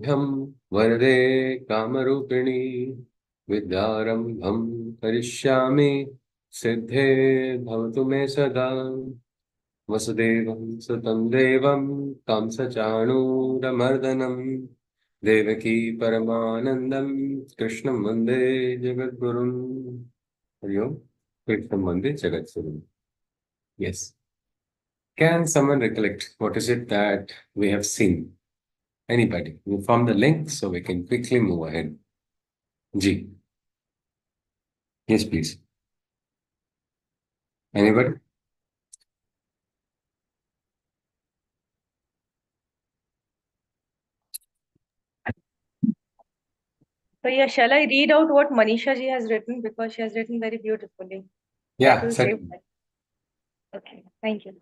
भ्यं वरदे कामरूपिणी विद्यारम्भं करिष्यामि सिद्धे भवतु मे सदा वसुदेवं सुतं देवं कंसचाणूरमर्दनं देवकी परमानन्दं कृष्णं वन्दे जगद्गुरुम् हरि ओम् कृष्णं वन्दे जगद्गुरुम् Yes. Can someone recollect what is it that we have seen? Anybody? We found the link so we can quickly move ahead. G. Yes, please. Anybody? So yeah, shall I read out what Manisha ji has written, because she has written very beautifully? That Yeah, will save certainly. time. Okay, thank you.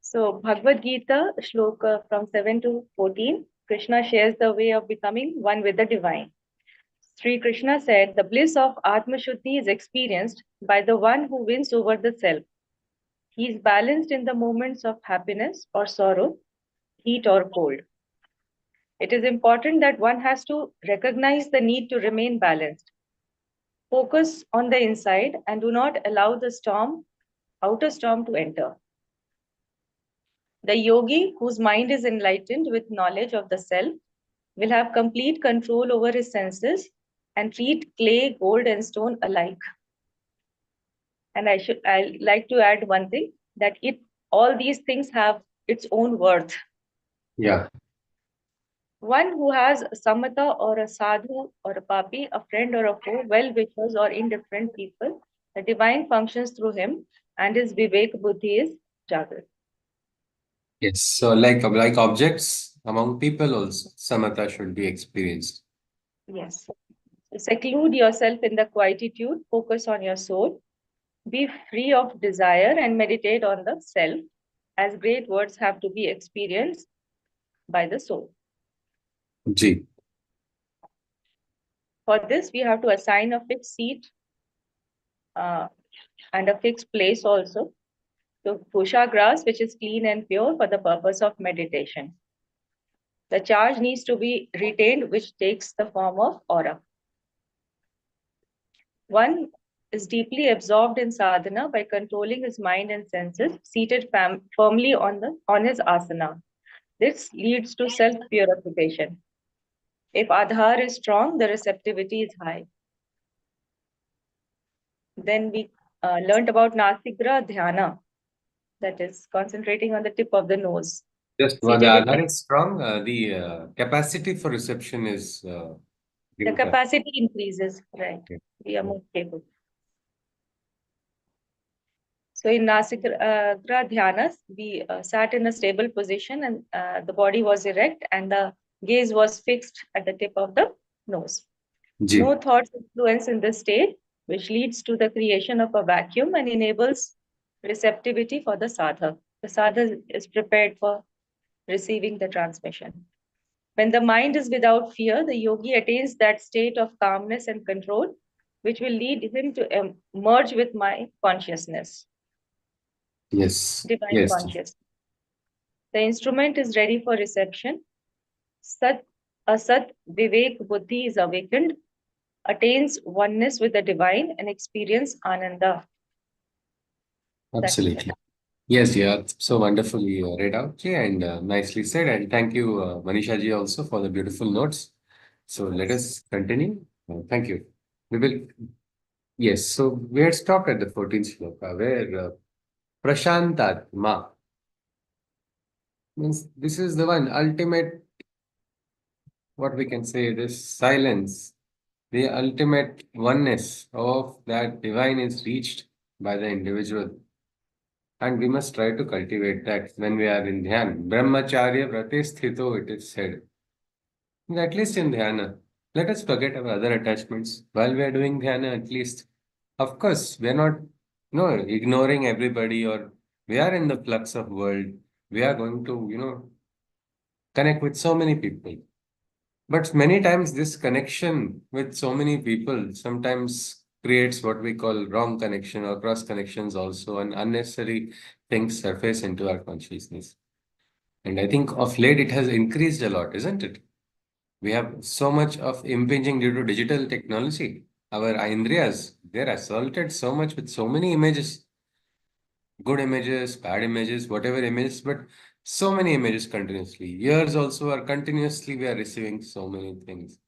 So Bhagwad Gita, Shloka from 7 to 14, Krishna shares the way of becoming one with the divine. Sri Krishna said, the bliss of Atma Shuddhi is experienced by the one who wins over the self. He is balanced in the moments of happiness or sorrow, heat or cold. It is important that one has to recognize the need to remain balanced. Focus on the inside and do not allow the outer storm to enter. The yogi, whose mind is enlightened with knowledge of the self, will have complete control over his senses and treat clay, gold, and stone alike. And I like to add one thing, that all these things have its own worth. Yeah. One who has a samatha or a sadhu or a papi, a friend or a foe, well wishers or indifferent people, the divine functions through him and his vivek buddhi is jagrat. Yes. So like objects among people also, samatha should be experienced. Yes. So seclude yourself in the quietude, focus on your soul, be free of desire and meditate on the self, as great words have to be experienced by the soul. G. For this, we have to assign a fixed seat uh, and a fixed place also. So pusha grass, which is clean and pure for the purpose of meditation. The charge needs to be retained, which takes the form of aura. One is deeply absorbed in sadhana by controlling his mind and senses, seated firmly on his asana. This leads to self-purification. If adhar is strong, the receptivity is high. Then we learned about nasigra dhyana, that is concentrating on the tip of the nose. Just when the Seated in Aadhaar is strong, the capacity for reception is the greater. capacity increases, right? Okay. We are more capable. So in Nasikra Dhyanas, we sat in a stable position and the body was erect and the gaze was fixed at the tip of the nose. G. No thoughts influence in this state, which leads to the creation of a vacuum and enables receptivity for the sadhak. The sadhak is prepared for receiving the transmission. When the mind is without fear, the yogi attains that state of calmness and control, which will lead him to merge with my consciousness, Yes. divine Yes. consciousness. The instrument is ready for reception. Sat, Asat Vivek Buddhi is awakened, attains oneness with the divine, and experience Ananda. That's it. Absolutely. Yes, yeah. So wonderfully read out, Ji, and nicely said. And thank you, Manisha ji, also for the beautiful notes. So let Yes. us continue. Thank you. We will, yes. So we had stopped at the 14th shloka where Prashantatma means this is the one ultimate, what we can say, this silence, the ultimate oneness of that divine is reached by the individual. And we must try to cultivate that when we are in dhyan. Brahmacharya vrate sthito, it is said. At least in dhyana, let us forget our other attachments while we are doing dhyana, at least. Of course, we are not no ignoring everybody, or we are in the flux of world. We are going to, connect with so many people. But many times this connection with so many people sometimes creates what we call wrong connection or cross connections also, and unnecessary things surface into our consciousness. And I think of late it has increased a lot, isn't it? We have so much of impinging due to digital technology. Our Indrias, they're assaulted so much with so many images, good images, bad images, whatever images, but so many images continuously. Ears also are continuously, we are receiving so many things.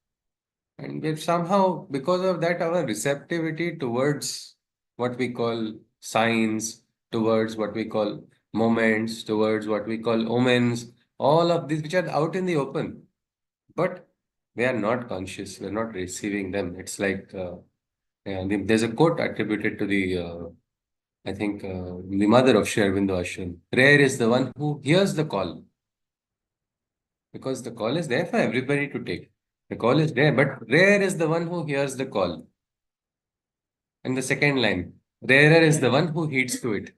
And we've somehow, because of that, our receptivity towards what we call signs, towards what we call moments, towards what we call omens, all of these which are out in the open, but we are not conscious, we're not receiving them. It's like, there's a quote attributed to I think, the mother of Sri Aurobindo Ashram. Rare is the one who hears the call, because the call is there for everybody to take. The call is there, but rare is the one who hears the call. And the second line, rarer is the one who heeds to it.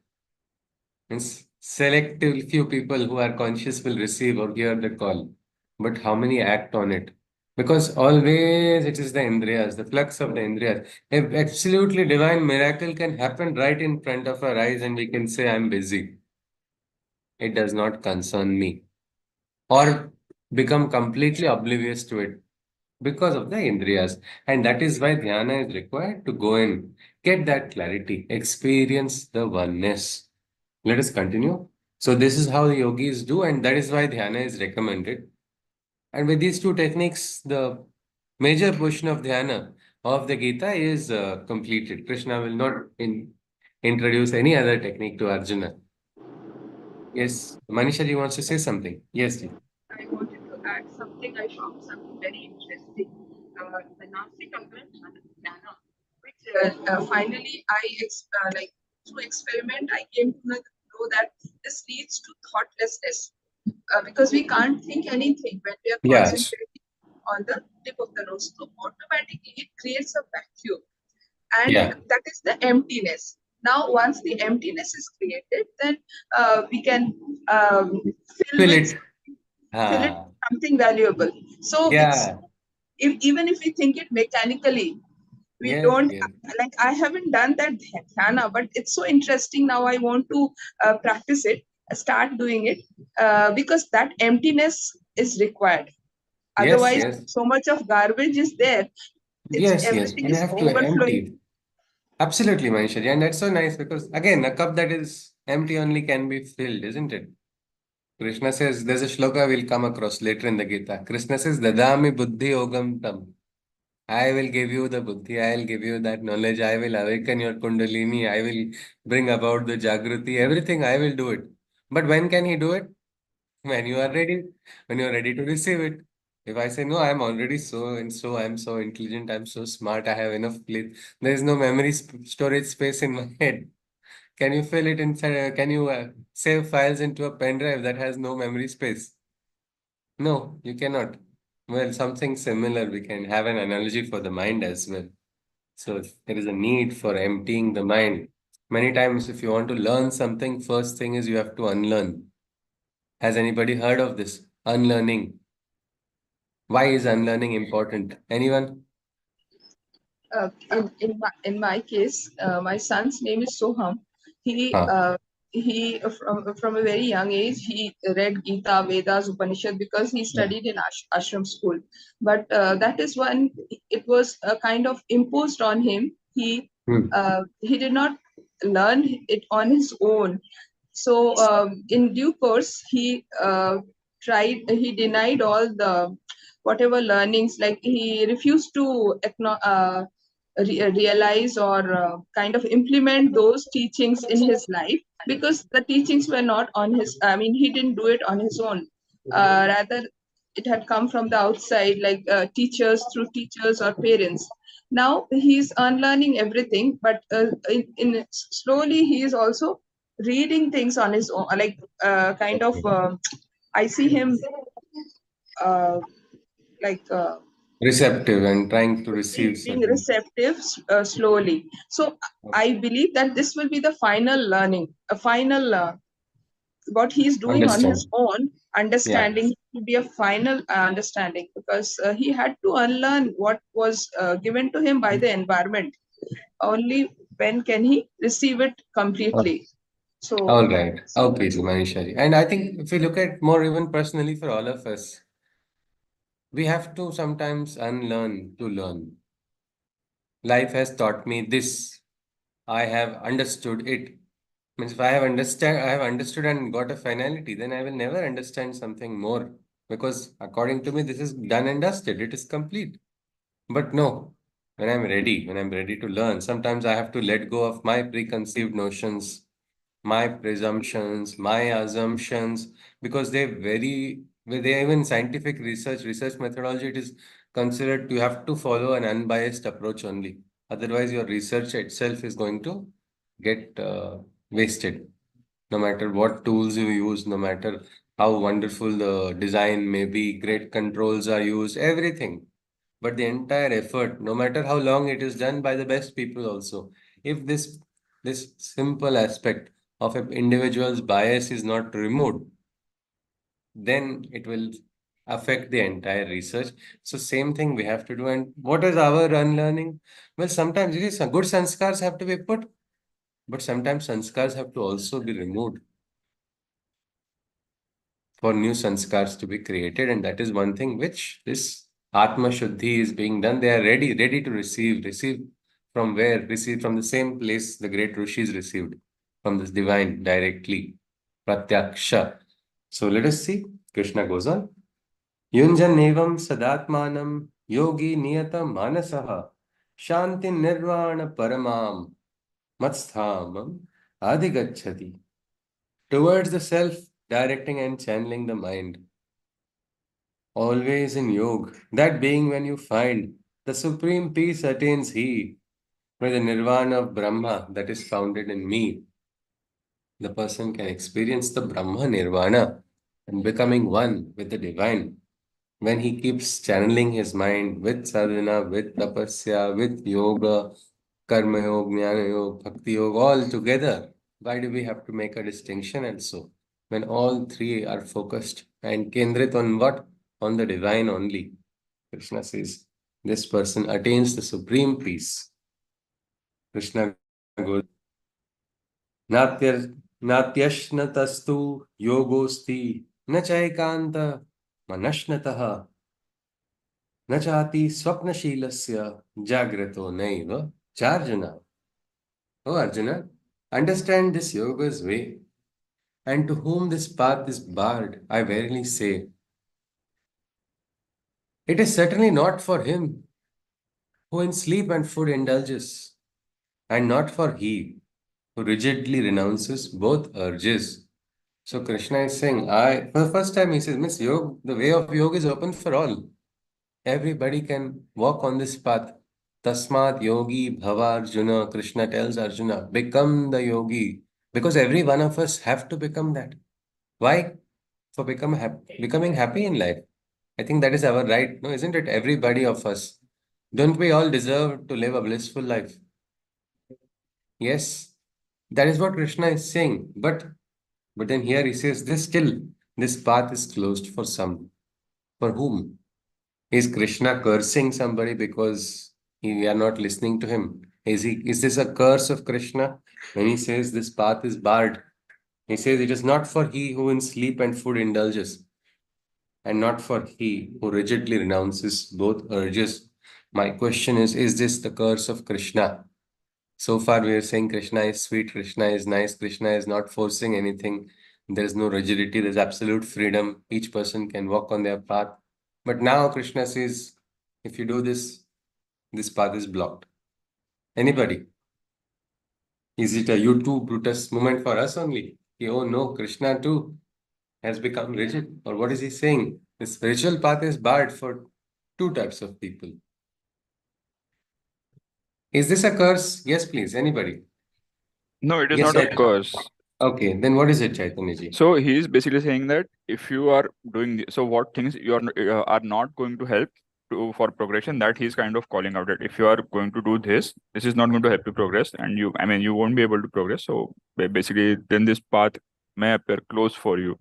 Means selective few people who are conscious will receive or hear the call. But how many act on it? Because always it is the Indriyas, the flux of the Indriyas. If absolutely divine miracle can happen right in front of our eyes and we can say, I'm busy. It does not concern me. Or become completely oblivious to it because of the Indriyas. And that is why dhyana is required to go and get that clarity, experience the oneness. Let us continue. So, this is how the yogis do, and that is why dhyana is recommended. And with these two techniques, the major portion of dhyana of the Gita is completed. Krishna will not introduce any other technique to Arjuna. Yes, Manisha ji wants to say something. Yes, ji. I wanted to add something. I found something very interesting. The Nasi Jnana, which finally like through experiment I came to know that this leads to thoughtlessness because we can't think anything when we are Yes. concentrating on the tip of the nose. So automatically it creates a vacuum, and Yeah. that is the emptiness. Now, once the emptiness is created, then we can fill Feel with it. fill it Ah. with something valuable. So it's Yeah. even if we think it mechanically, we Yes. don't Yes. like. I haven't done that dhyana, but it's so interesting. Now I want to practice it, start doing it, because that emptiness is required. Yes. Otherwise, Yes. so much of garbage is there. It's Yes. Yes. everything You is have to overflowing. empty. Absolutely, Manisha ji. And that's so nice because, again, a cup that is empty only can be filled, isn't it? Krishna says, there's a shloka we'll come across later in the Gita. Krishna says, Dadami buddhi yogam tam. I will give you the buddhi, I will give you that knowledge, I will awaken your kundalini, I will bring about the jagruti, everything I will do it. But when can he do it? When you are ready, when you are ready to receive it. If I say, no, I'm already so and so, I'm so intelligent, I'm so smart, I have enough place, there is no memory storage space in my head. Can you fill it inside? Can you save files into a pen drive that has no memory space? No, you cannot. Well, something similar, we can have an analogy for the mind as well. So there is a need for emptying the mind. Many times, if you want to learn something, first thing is you have to unlearn. Has anybody heard of this? Unlearning. Why is unlearning important? Anyone? In my case, my son's name is Soham. He Huh. from a very young age he read Gita, Vedas, Upanishad because he Yeah. studied in ashram school. But that is when it was kind of imposed on him. Hmm. He did not learn it on his own. So in due course, he denied all the whatever learnings, like he refused to realize or kind of implement those teachings in his life because the teachings were not on his, I mean, he didn't do it on his own. Rather, it had come from the outside, like through teachers or parents. Now he's unlearning everything, but slowly he is also reading things on his own, like kind of I see him uh, like Receptive and trying to receive being certain. receptive slowly. So I believe that this will be the final learning, a final what he's doing on his Understand. own Yeah. understanding to be a final understanding, because he had to unlearn what was given to him by the environment. Only when can he receive it completely. So All right. Okay, Manisha ji. And I think if we look at more even personally for all of us, We have to sometimes unlearn to learn. Life has taught me this. I have understood it. Means if I have understood and got a finality, then I will never understand something more. Because according to me, this is done and dusted. It is complete. But no, when I'm ready to learn, sometimes I have to let go of my preconceived notions, my presumptions, my assumptions, because they even scientific research methodology, it is considered you have to follow an unbiased approach only. Otherwise, your research itself is going to get wasted. No matter what tools you use, no matter how wonderful the design may be, great controls are used, everything. But the entire effort, no matter how long it is done by the best people also, if this simple aspect of an individual's bias is not removed, then it will affect the entire research. So same thing we have to do. And what is our unlearning? Well, sometimes it is good sanskars have to be put, but sometimes sanskars have to also be removed for new sanskars to be created. And that is one thing which this Atma Shuddhi is being done. They are ready to receive. Receive from where? Receive from the same place the great rishis received, from this divine directly. Pratyaksha. So let us see. Krishna goes on. Yunjan evam sadatmanam yogi niyata manasaha shanti nirvana paramam matsthamam adigachati. Towards the self, directing and channeling the mind. Always in yoga, that being when you find the supreme peace attains he, where the nirvana of Brahma that is founded in me, the person can experience the Brahma Nirvana and becoming one with the divine. When he keeps channeling his mind with sadhana, with tapasya, with yoga, karma yoga, jnana yoga, bhakti yoga, all together, why do we have to make a distinction also? When all three are focused and kendrit on what? On the divine only. Krishna says, this person attains the supreme peace. Krishna goes, Natyar, Natyashnatastu yogosti na chaikanta manashnataha na chati swapnashilasya jagrato naiva charjana. Oh Arjuna, understand this yoga's way, and to whom this path is barred, I verily say, it is certainly not for him who in sleep and food indulges, and not for he who rigidly renounces both urges. So Krishna is saying, for the first time he says, Miss Yoga, the way of yoga is open for all. Everybody can walk on this path. Tasmat yogi bhava Arjuna, Krishna tells Arjuna, become the yogi. Because every one of us have to become that. Why? For becoming happy in life. I think that is our right, no, isn't it? Everybody of us. Don't we all deserve to live a blissful life? Yes, that is what Krishna is saying. But then here he says, this path is closed for some. For whom? Is Krishna cursing somebody because we are not listening to him? Is this a curse of Krishna? When he says this path is barred, he says it is not for he who in sleep and food indulges, and not for he who rigidly renounces both urges. My question is this the curse of Krishna? So far, we are saying Krishna is sweet, Krishna is nice, Krishna is not forcing anything. There is no rigidity, there's absolute freedom. Each person can walk on their path. But now Krishna says, if you do this, this path is blocked. Anybody? Is it a you too Brutus moment for us only? Oh no, Krishna too has become rigid. Or what is he saying? The spiritual path is barred for two types of people. Is this a curse? Yes, please. Anybody? No, it is Yes, not a Chaitanya. curse. Okay, then what is it, Chaitanya ji? So he is basically saying that if you are doing so what things you are not going to help for progression, that he's kind of calling out that if you are going to do this, this is not going to help you progress, and you won't be able to progress. So basically, then this path may appear closed for you.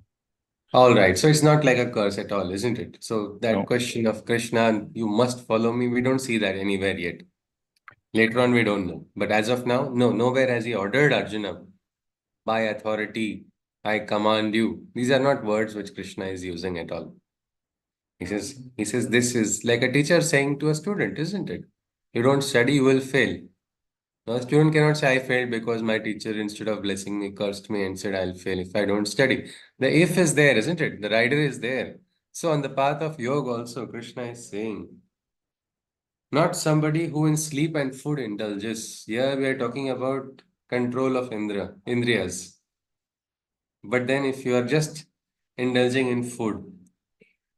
All right. So it's not like a curse at all, isn't it? So that No. question of Krishna, you must follow me, we don't see that anywhere yet. Later on, we don't know. But as of now, no, nowhere has he ordered Arjuna by authority, I command you. These are not words which Krishna is using at all. He says this is like a teacher saying to a student, isn't it? You don't study, you will fail. Now, a student cannot say, I failed because my teacher, instead of blessing me, cursed me and said, I'll fail if I don't study. The if is there, isn't it? The rider is there. So, on the path of yoga, also, Krishna is saying, not somebody who in sleep and food indulges. Here we are talking about control of Indrias. But then, if you are just indulging in food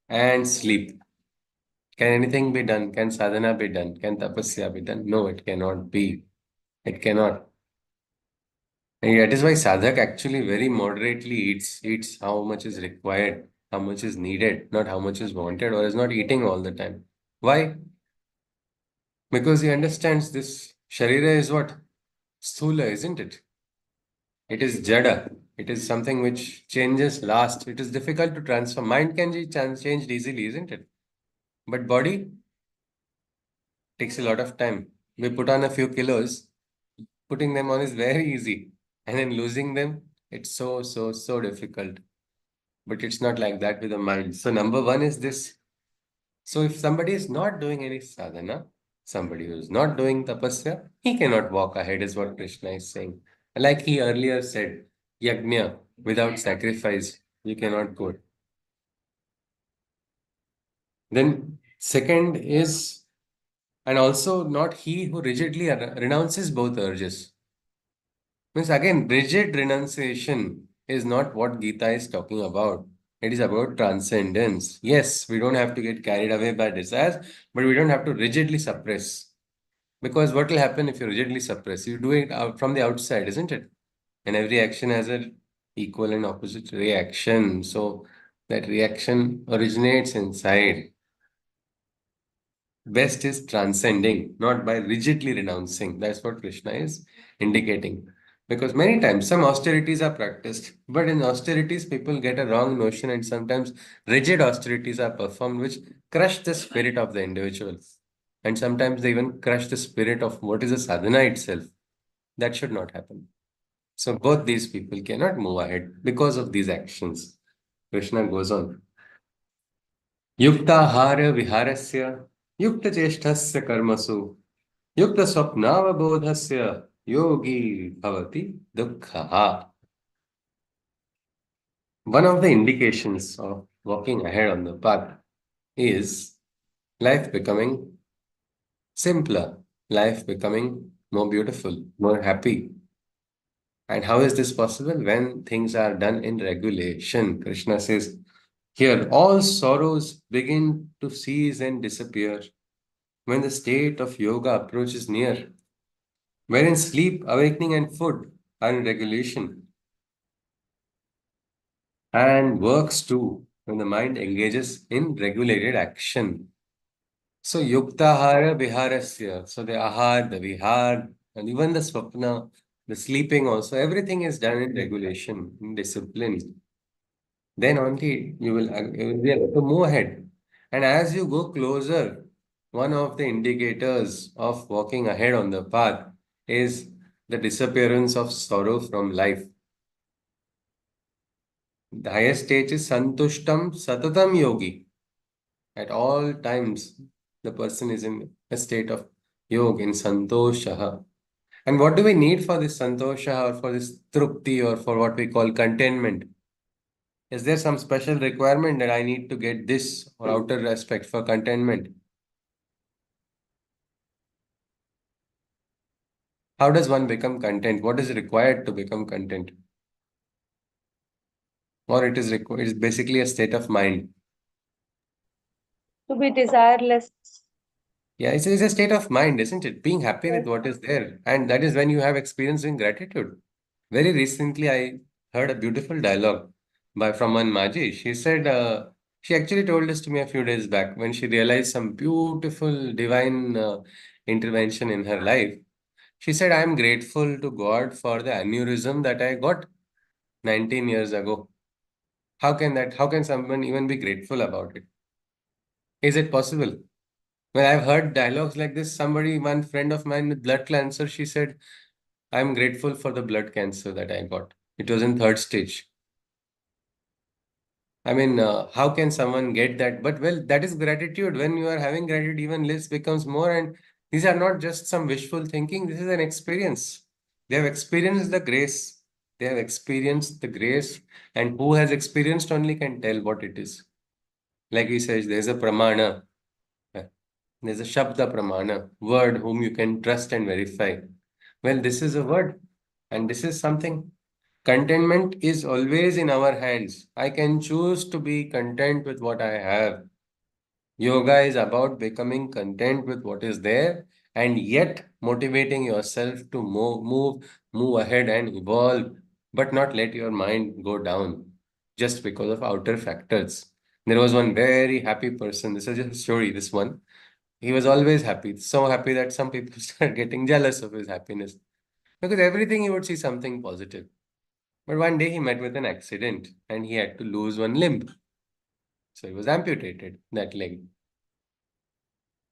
and sleep, can anything be done? Can sadhana be done? Can tapasya be done? No, it cannot be. It cannot. And that is why sadhak actually very moderately eats how much is required, how much is needed, not how much is wanted, or is not eating all the time. Why? Because he understands this sharira is what? Sthula, isn't it? It is jada. It is something which changes last. It is difficult to transform. Mind can be changed easily, isn't it? But body takes a lot of time. We put on a few kilos, putting them on is very easy. And then losing them, it's so difficult. But it's not like that with the mind. So number one is this. So if somebody is not doing any sadhana, somebody who is not doing tapasya, he cannot walk ahead, is what Krishna is saying. Like he earlier said, yajna, without sacrifice, you cannot go. Then second is, and also not he who rigidly renounces both urges. Means again, rigid renunciation is not what Gita is talking about. It is about transcendence. Yes, we don't have to get carried away by desires, but we don't have to rigidly suppress. Because what will happen if you rigidly suppress? You do it out from the outside, isn't it? And every action has an equal and opposite reaction. So that reaction originates inside. Best is transcending, not by rigidly renouncing. That's what Krishna is indicating. Because many times some austerities are practiced, but in austerities, people get a wrong notion, and sometimes rigid austerities are performed, which crush the spirit of the individual. And sometimes they even crush the spirit of what is a sadhana itself. That should not happen. So both these people cannot move ahead because of these actions. Krishna goes on. युक्ताहार विहारस्य युक्तचेष्टस्य कर्मसु युक्तस्वप्नावबोधस्य योगी भवति दुःखः. One of the indications of walking ahead on the path is life becoming simpler, life becoming more beautiful, more happy. And how is this possible? When things are done in regulation. Krishna says, here all sorrows begin to cease and disappear when the state of yoga approaches near, wherein sleep, awakening, and food are in regulation, and works too when the mind engages in regulated action. So, yuktahara viharasya, so the ahar, the vihar, and even the swapna, the sleeping also, everything is done in regulation, in discipline. Then only you will be able to move ahead. And as you go closer, one of the indicators of walking ahead on the path is the disappearance of sorrow from life. The highest stage is santushtam satatam yogi. At all times, the person is in a state of yoga, in santoshaha. And what do we need for this santosha or for this trupti or for what we call contentment? Is there some special requirement that I need to get this or outer aspect for contentment? How does one become content? What is required to become content? Or it is basically a state of mind. To be desireless. Yeah, it's a state of mind, isn't it? Being happy with what is there. And that is when you have experiencing gratitude. Very recently, I heard a beautiful dialogue from one Maji. She said, she actually told this to me a few days back when she realized some beautiful divine intervention in her life. She said, I am grateful to God for the aneurysm that I got 19 years ago. How can someone even be grateful about it? Is it possible? Well, I've heard dialogues like this. One friend of mine with blood cancer, she said, I'm grateful for the blood cancer that I got. It was in third stage. I mean, how can someone get that? But well, that is gratitude. When you are having gratitude, even less becomes more. And these are not just some wishful thinking. This is an experience. They have experienced the grace. They have experienced the grace. And who has experienced only can tell what it is. Like he says, there's a pramana. There's a Shabda Pramana, word whom you can trust and verify. Well, this is a word, and this is something. Contentment is always in our hands. I can choose to be content with what I have. Yoga is about becoming content with what is there and yet motivating yourself to move ahead and evolve, but not let your mind go down just because of outer factors. There was one very happy person. This is just a story, this one. He was always happy, so happy that some people started getting jealous of his happiness because everything he would see something positive. But one day he met with an accident and he had to lose one limb. So he was amputated, that leg.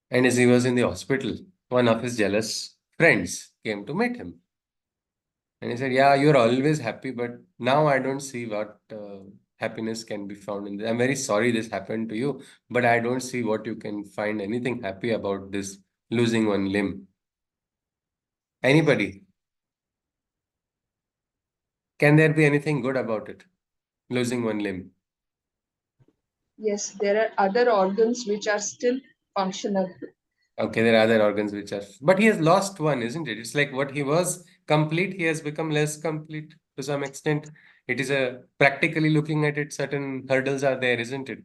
And as he was in the hospital, one of his jealous friends came to meet him. And he said, yeah, you're always happy, but now I don't see what happiness can be found in this. I'm very sorry this happened to you, but I don't see what you can find anything happy about this losing one limb. Anybody? Can there be anything good about it? Losing one limb. Yes, there are other organs which are still functional. Okay, there are other organs which are, but he has lost one, isn't it? It's like what he was complete, he has become less complete to some extent. It is a practically looking at it, certain hurdles are there, isn't it?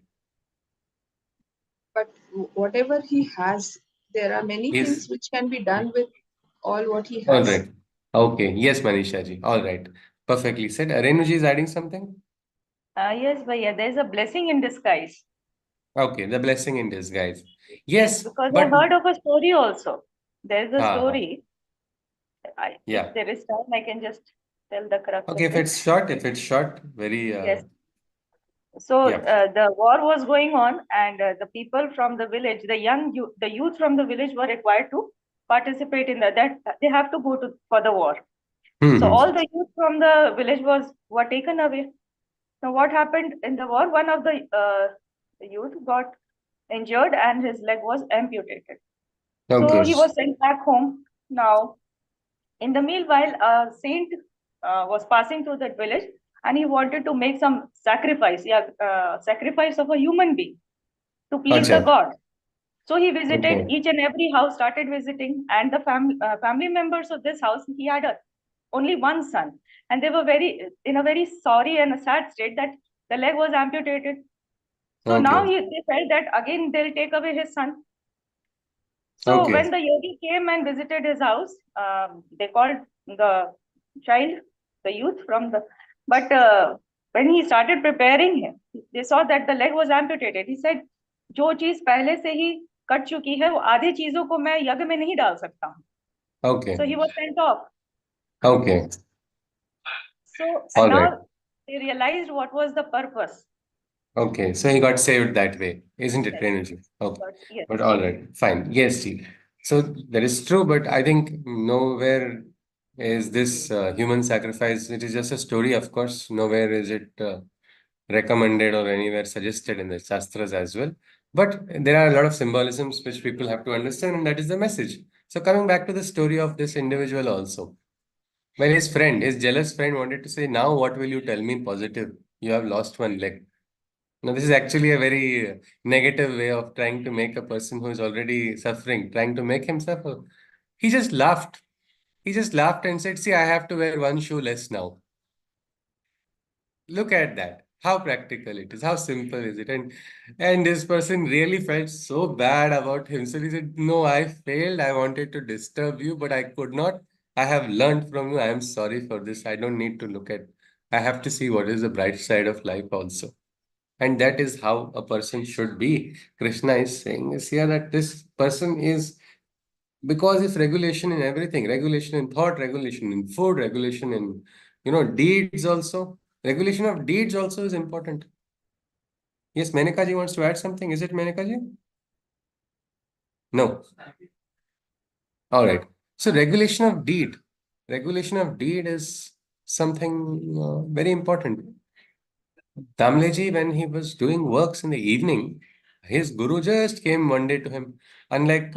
But whatever he has, there are many Yes. things which can be done with all what he All has. right. Okay. Yes, Manisha ji. All right. Perfectly said. Renuji is adding something. Yes, Bhaiya, there's a blessing in disguise. Okay, the blessing in disguise. Yes, Yes, because I but heard of a story also. There's a ha, story. If yeah. there is time, I can just tell the crux Okay, of it. if it's short, very Yes. So yeah. the war was going on, and the people from the village, the youth from the village were required to participate in that. That they have to go to for the war. So Hmm. all the youth from the village were taken away. Now what happened in the war? One of the youth got injured and his leg was amputated. So Okay. he was sent back home. Now, in the meanwhile, a saint was passing through that village and he wanted to make some sacrifice, sacrifice of a human being to please the Acha. god. So he visited Okay. each and every house, started visiting, and the family members of this house, he had only one son, and they were in a very sorry and a sad state that the leg was amputated. So now Okay. they felt that again they'll take away his son. So Okay. when the yogi came and visited his house, they called the child, the youth from the. But when he started preparing him, they saw that the leg was amputated. He said, "जो चीज पहले से ही cut चुकी है, वो आधे चीजों को मैं यज्ञ में नहीं डाल सकता हूँ." Okay. So he was sent off. Okay. So and All right. now they realized what was the purpose. Okay. So he got saved that way, isn't it, Yes, Renuji? Okay. but yes, But all right. Fine. Yes, ji. So that is true, but I think nowhere is this human sacrifice. It is just a story, of course. Nowhere is it recommended or anywhere suggested in the Shastras as well. But there are a lot of symbolisms which people have to understand, and that is the message. So coming back to the story of this individual also. Well, his friend, his jealous friend wanted to say, now what will you tell me positive? You have lost one leg. Now, this is actually a very negative way of trying to make a person who is already suffering, trying to make him suffer. He just laughed. He just laughed and said, see, I have to wear one shoe less now. Look at that. How practical it is. How simple is it? And this person really felt so bad about himself. He said, no, I failed. I wanted to disturb you, but I could not. I have learned from you. I am sorry for this. I don't need to look at. I have to see what is the bright side of life also. And that is how a person should be. Krishna is saying is here that this person is, because if regulation in everything, regulation in thought, regulation in food, regulation in deeds also, regulation of deeds also is important. Yes, Menaka ji wants to add something. Is it Menaka ji? No. All right. So regulation of deed is something very important. Damleji, when he was doing works in the evening, his guru just came one day to him. Unlike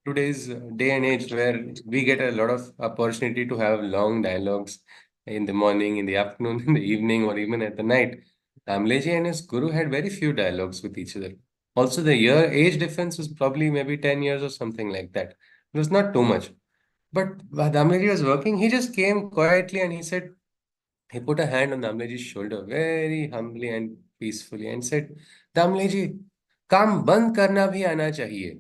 today's day and age, where we get a lot of opportunity to have long dialogues in the morning, in the afternoon, in the evening, or even at the night, Damleji and his guru had very few dialogues with each other. Also, the age difference was probably maybe 10 years or something like that. It was not too much. But while Damleji was working, he just came quietly and he said, he put a hand on Damleji's shoulder very humbly and peacefully and said, Damleji, काम बंद करना भी आना चाहिए.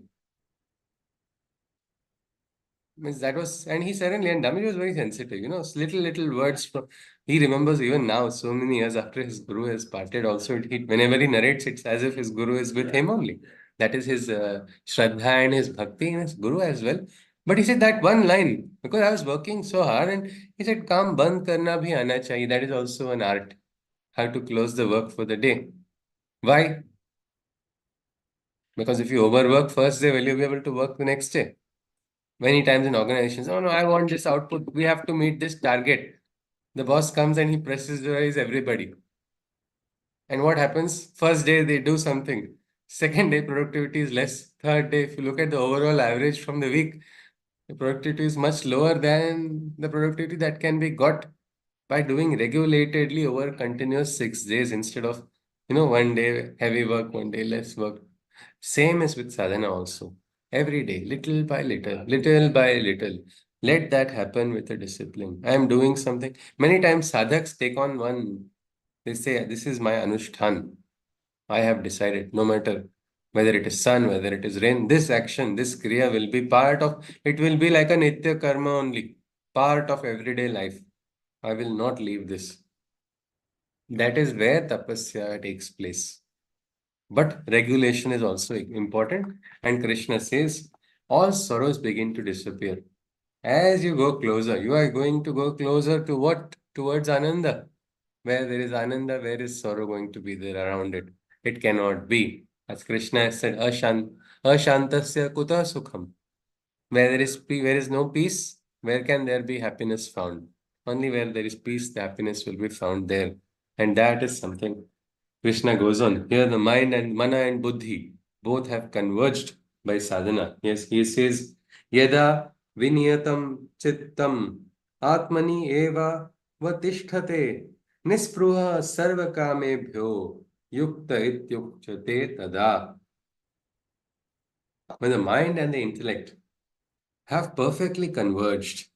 Means that was, and he suddenly, and Damleji was very sensitive, little words from, he remembers even now, so many years after his guru has parted, also, whenever he narrates, it's as if his guru is with him only. That is his Shraddha and his Bhakti in his guru as well. But he said that one line, because I was working so hard, and he said, काम बंद करना भी आना चाहिए. That is also an art, how to close the work for the day. Why? Because if you overwork first day, will you be able to work the next day? Many times in organizations, oh no, I want this output. We have to meet this target. The boss comes and he pressurizes everybody. And what happens? First day they do something. Second day productivity is less. Third day, if you look at the overall average from the week, the productivity is much lower than the productivity that can be got by doing regulatedly over continuous 6 days instead of, one day heavy work, one day less work. Same is with sadhana also. Every day, little by little, little by little. Let that happen with a discipline. I am doing something. Many times sadhaks take on one, they say, this is my anushtan. I have decided, no matter whether it is sun, whether it is rain, this action, this kriya will be part of, it will be like a nitya karma only, part of everyday life. I will not leave this. That is where tapasya takes place. But regulation is also important. And Krishna says, all sorrows begin to disappear. As you go closer, you are going to go closer to what? Towards Ananda. Where there is Ananda, where is sorrow going to be there around it? It cannot be. As Krishna has said, Ashantasya kuta sukham. Where where is no peace, where can there be happiness found? Only where there is peace, the happiness will be found there. And that is something Krishna goes on. Here the mind and mana and buddhi both have converged by sadhana. Yes, he says, Yada viniyatam chittam atmani eva vatisthate nispruha sarvakamebhyo yukta ityukchate tada. When the mind and the intellect have perfectly converged,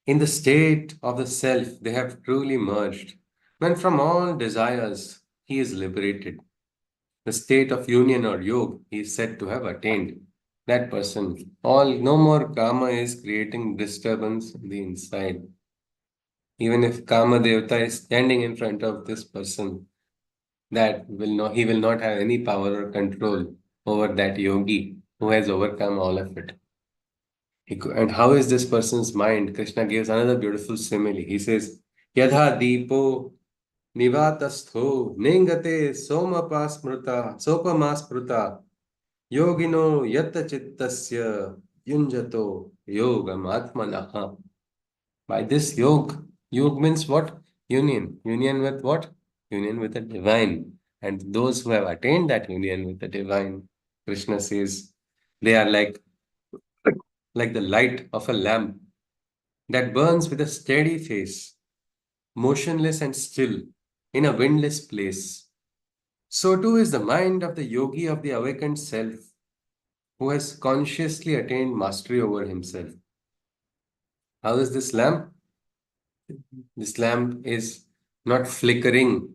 in the state of the self, they have truly merged. When from all desires he is liberated, the state of union or yoga he is said to have attained. That person, no more karma is creating disturbance in the inside. Even if Kama Devata is standing in front of this person, he will not have any power or control over that yogi who has overcome all of it. And how is this person's mind? Krishna gives another beautiful simile. He says, Yadha Deepo Nivatastho Ningate Sopamasmruta Yogino Yatta Chittasya Yunjato Yogam Atmanaha. By this yog means what? Union. Union with what? Union with the divine. And those who have attained that union with the divine, Krishna says, they are like the light of a lamp that burns with a steady face, motionless and still, in a windless place. So too is the mind of the yogi of the awakened self, who has consciously attained mastery over himself. How is this lamp? This lamp is not flickering.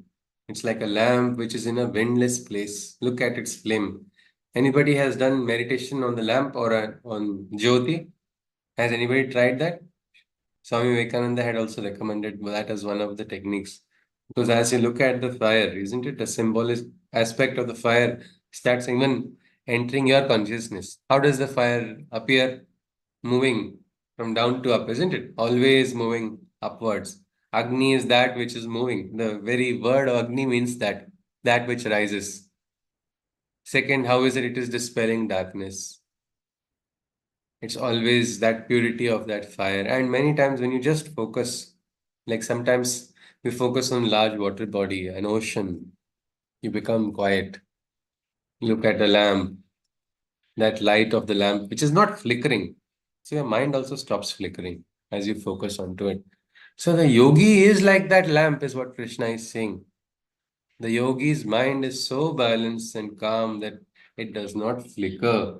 It's like a lamp which is in a windless place. Look at its flame. Anybody has done meditation on the lamp or on Jyoti? Has anybody tried that? Swami Vivekananda had also recommended that as one of the techniques. Because as you look at the fire, isn't it a symbolic aspect of the fire starts even entering your consciousness? How does the fire appear? Moving from down to up, isn't it? Always moving upwards. Agni is that which is moving. The very word Agni means that which rises. Second, how is it? It is dispelling darkness. It's always that purity of that fire. And many times when you just focus, like sometimes We focus on large water body, an ocean. You become quiet. Look at a lamp, that light of the lamp, which is not flickering. So your mind also stops flickering as you focus onto it. So the yogi is like that lamp, is what Krishna is saying. The yogi's mind is so balanced and calm that it does not flicker.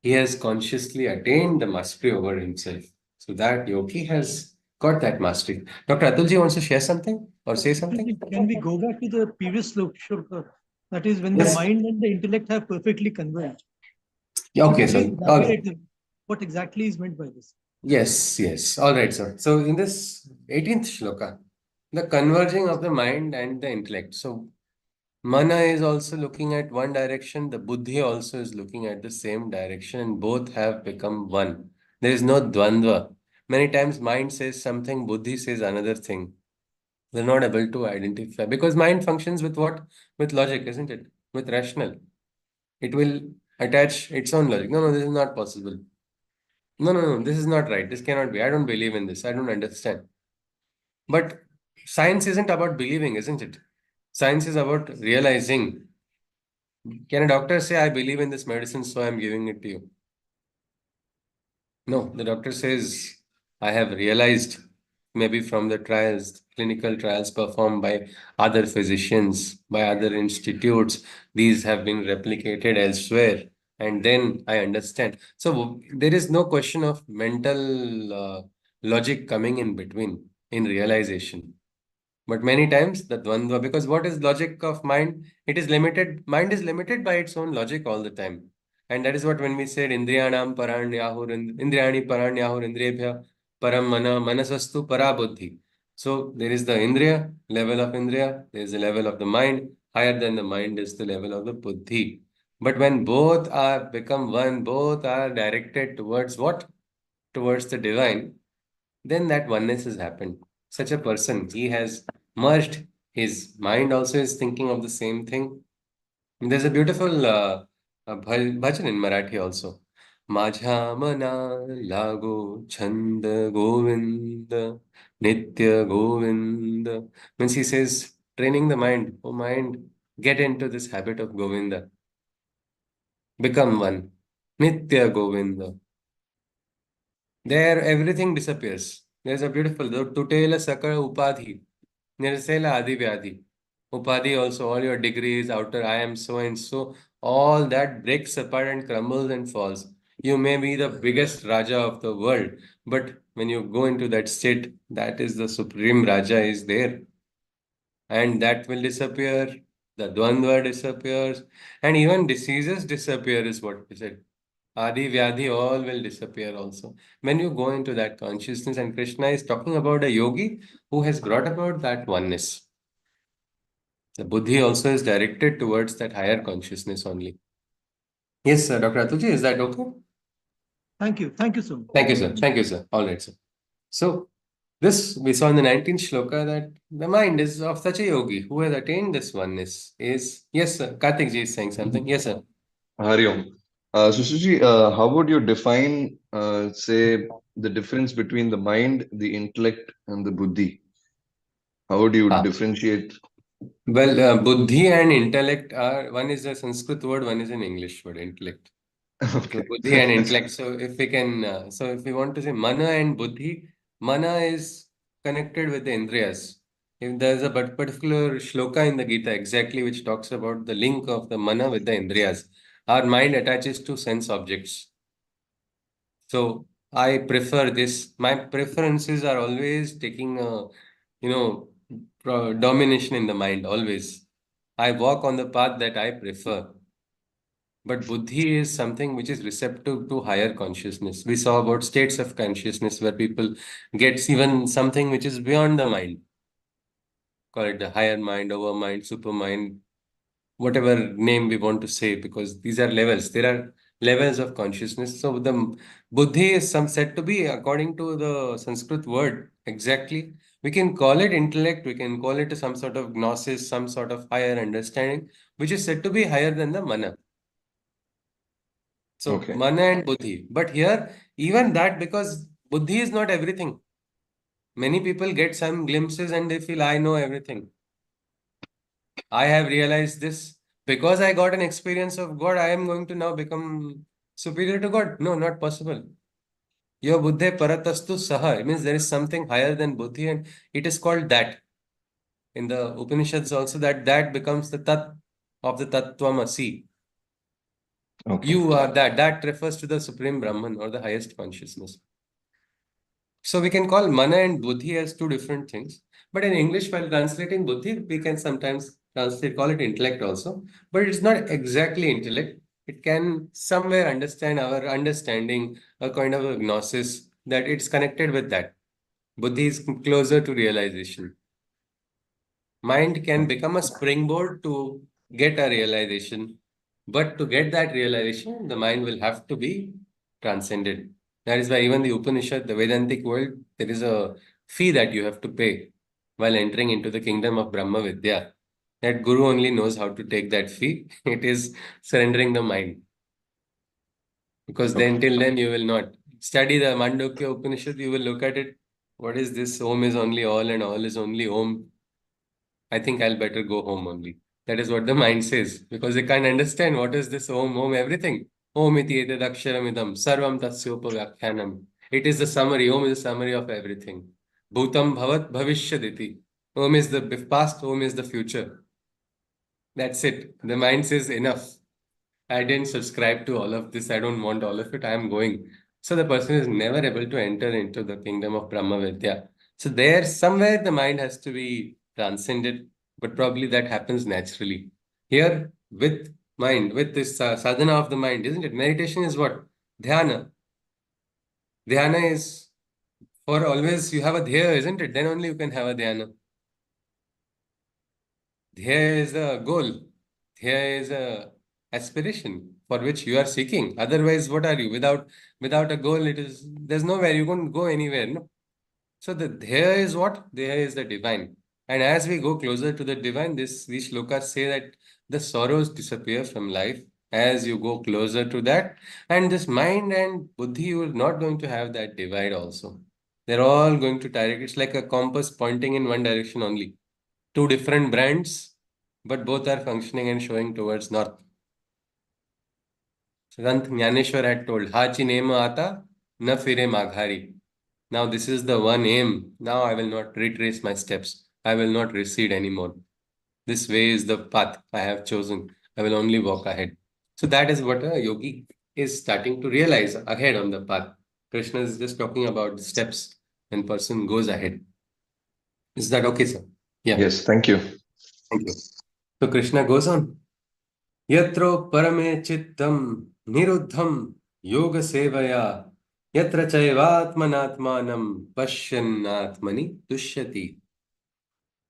He has consciously attained the mastery over himself. So that yogi has got that mastery. Dr. Atulji wants to share something or say something? Can we go back to the previous shloka? That is when the Yes. mind and the intellect have perfectly converged. Yeah, okay, Please sir. elaborate what exactly is meant by this. Yes. All right, sir. So in this 18th shloka, the converging of the mind and the intellect. So mana is also looking at one direction, the buddhi also is looking at the same direction, and both have become one. There is no dvandva. Many times mind says something, buddhi says another thing. We're not able to identify because mind functions with what? With logic, isn't it? With rational. It will attach its own logic. No, this is not possible. No, this is not right. This cannot be. I don't believe in this. I don't understand. But science isn't about believing, isn't it? Science is about realizing. Can a doctor say, I believe in this medicine, so I'm giving it to you? No, the doctor says, I have realized, maybe from the trials, clinical trials performed by other physicians, by other institutes, these have been replicated elsewhere. And then I understand. So there is no question of mental logic coming in between in realization. But many times the dvandva, because what is logic of mind? It is limited. Mind is limited by its own logic all the time. And that is what when we said Indriyanam paranyahur, Indriyani paranyahur, Indriyabhya param mana, manasastu parabuddhi. So there is the Indriya, level of Indriya, there is the level of the mind, higher than the mind is the level of the buddhi. But when both are become one, both are directed towards what? Towards the divine, then that oneness has happened. Such a person, he has merged. His mind also is thinking of the same thing. There's a beautiful bhajan in Marathi also. Majha mana lago chand govind nitya govind. Means he says, training the mind, oh mind, get into this habit of Govinda. Become one. Nitya Govinda. There, everything disappears. There's a beautiful tutela sakara upadhi. Nirsela adi vyadhi. Upadhi also, all your degrees, outer I am so and so, all that breaks apart and crumbles and falls. You may be the biggest Raja of the world, but when you go into that state, that is the supreme Raja is there. And that will disappear. The Dvandva disappears. And even diseases disappear, is what we said. Adi Vyadhi, all will disappear also. When you go into that consciousness, and Krishna is talking about a yogi who has brought about that oneness. The buddhi also is directed towards that higher consciousness only. Yes, sir. Dr. Atulji, is that okay? Thank you. Thank you so much. Thank you, sir. Thank you, sir. All right, sir. So, this we saw in the 19th shloka that the mind is of such a yogi who has attained this oneness. Is yes, sir. Karthik ji is saying something. Yes, sir. Hari Om. Sushiji, how would you define, say, the difference between the mind, the intellect, and the buddhi? How would you Ah. differentiate? Well, buddhi and intellect are, one is a Sanskrit word, one is an English word, intellect. Okay. So buddhi and intellect. So if we can, so if we want to say mana and buddhi, mana is connected with the Indrias. If there's a particular shloka in the Gita exactly which talks about the link of the mana with the Indriyas, our mind attaches to sense objects. So I prefer this. My preferences are always taking a, domination in the mind, always. I walk on the path that I prefer. But buddhi is something which is receptive to higher consciousness. We saw about states of consciousness where people get even something which is beyond the mind. Call it the higher mind, overmind, supermind, whatever name we want to say, because these are levels. There are levels of consciousness. So the buddhi is some said to be, according to the Sanskrit word, exactly. We can call it intellect, we can call it some sort of gnosis, some sort of higher understanding, which is said to be higher than the mana. So Okay. mana and buddhi. But here, even that, because buddhi is not everything. Many people get some glimpses and they feel, I know everything. I have realized this. Because I got an experience of God, I am going to now become superior to God. No, not possible. Your buddhe paratastu saha. It means there is something higher than buddhi, and it is called that. In the Upanishads also, that becomes the tat of the tattvamasi. Okay. You are that. That refers to the Supreme Brahman or the highest consciousness. So we can call mana and buddhi as two different things. But in English, while translating buddhi, we can sometimes call it intellect also. But it's not exactly intellect. It can somewhere understand our understanding, a kind of a gnosis that it's connected with that. Buddhi is closer to realization. Mind can become a springboard to get a realization. But to get that realization, the mind will have to be transcended. That is why even the Upanishad, the Vedantic world, there is a fee that you have to pay while entering into the kingdom of Brahma Vidya. That Guru only knows how to take that fee. It is surrendering the mind. Because then, till then, you will not study the Mandukya Upanishad, you will look at it. What is this? Om is only all and all is only Om. I think I'll better go home only. That is what the mind says, because they can't understand what is this Om, everything. Om iti etad aksharam idam, sarvam tatsyopa vyakhyanam. It is the summary. Om is the summary of everything. Bhutam bhavat bhavishyaditi. Om is the past, Om is the future. That's it. The mind says enough. I didn't subscribe to all of this. I don't want all of it. I am going. So the person is never able to enter into the kingdom of Brahma Vidya. So there, somewhere the mind has to be transcended, but probably that happens naturally. Here, with mind, with this sadhana of the mind, isn't it? Meditation is what? Dhyana. Dhyana is for always you have a dhya, isn't it? Then only you can have a dhyana. Dhya is a goal. Dhya is a aspiration for which you are seeking. Otherwise, what are you? Without a goal, it is there's nowhere you can't go anywhere. No. So the dhya is what? Dhya is the divine. And as we go closer to the divine, these shlokas say that the sorrows disappear from life as you go closer to that. And this mind and buddhi, you are not going to have that divide also. They're all going to direct. It's like a compass pointing in one direction only. Two different brands, but both are functioning and showing towards north. Sant Jnaneshwar had told, Hachi nema ata, na fire maghari. Now this is the one aim. Now I will not retrace my steps. I will not recede anymore. This way is the path I have chosen. I will only walk ahead. So that is what a yogi is starting to realize ahead on the path. Krishna is just talking about the steps when person goes ahead. Is that okay, sir? Yeah. Yes, thank you. Thank you. So Krishna goes on. Yatro parame chittam niruddham yoga sevaya yatra chaivatmanatmanam pashyannatmani dushyati.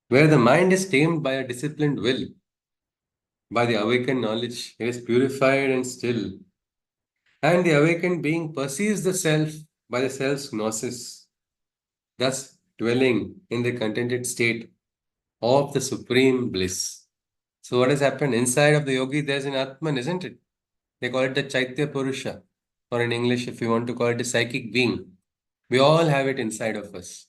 Where the mind is tamed by a disciplined will, by the awakened knowledge, it is purified and still. And the awakened being perceives the self by the self's gnosis, thus dwelling in the contented state of the supreme bliss. So what has happened? Inside of the yogi, there's an Atman, isn't it? They call it the Chaitya Purusha, or in English, if you want to call it a psychic being. We all have it inside of us.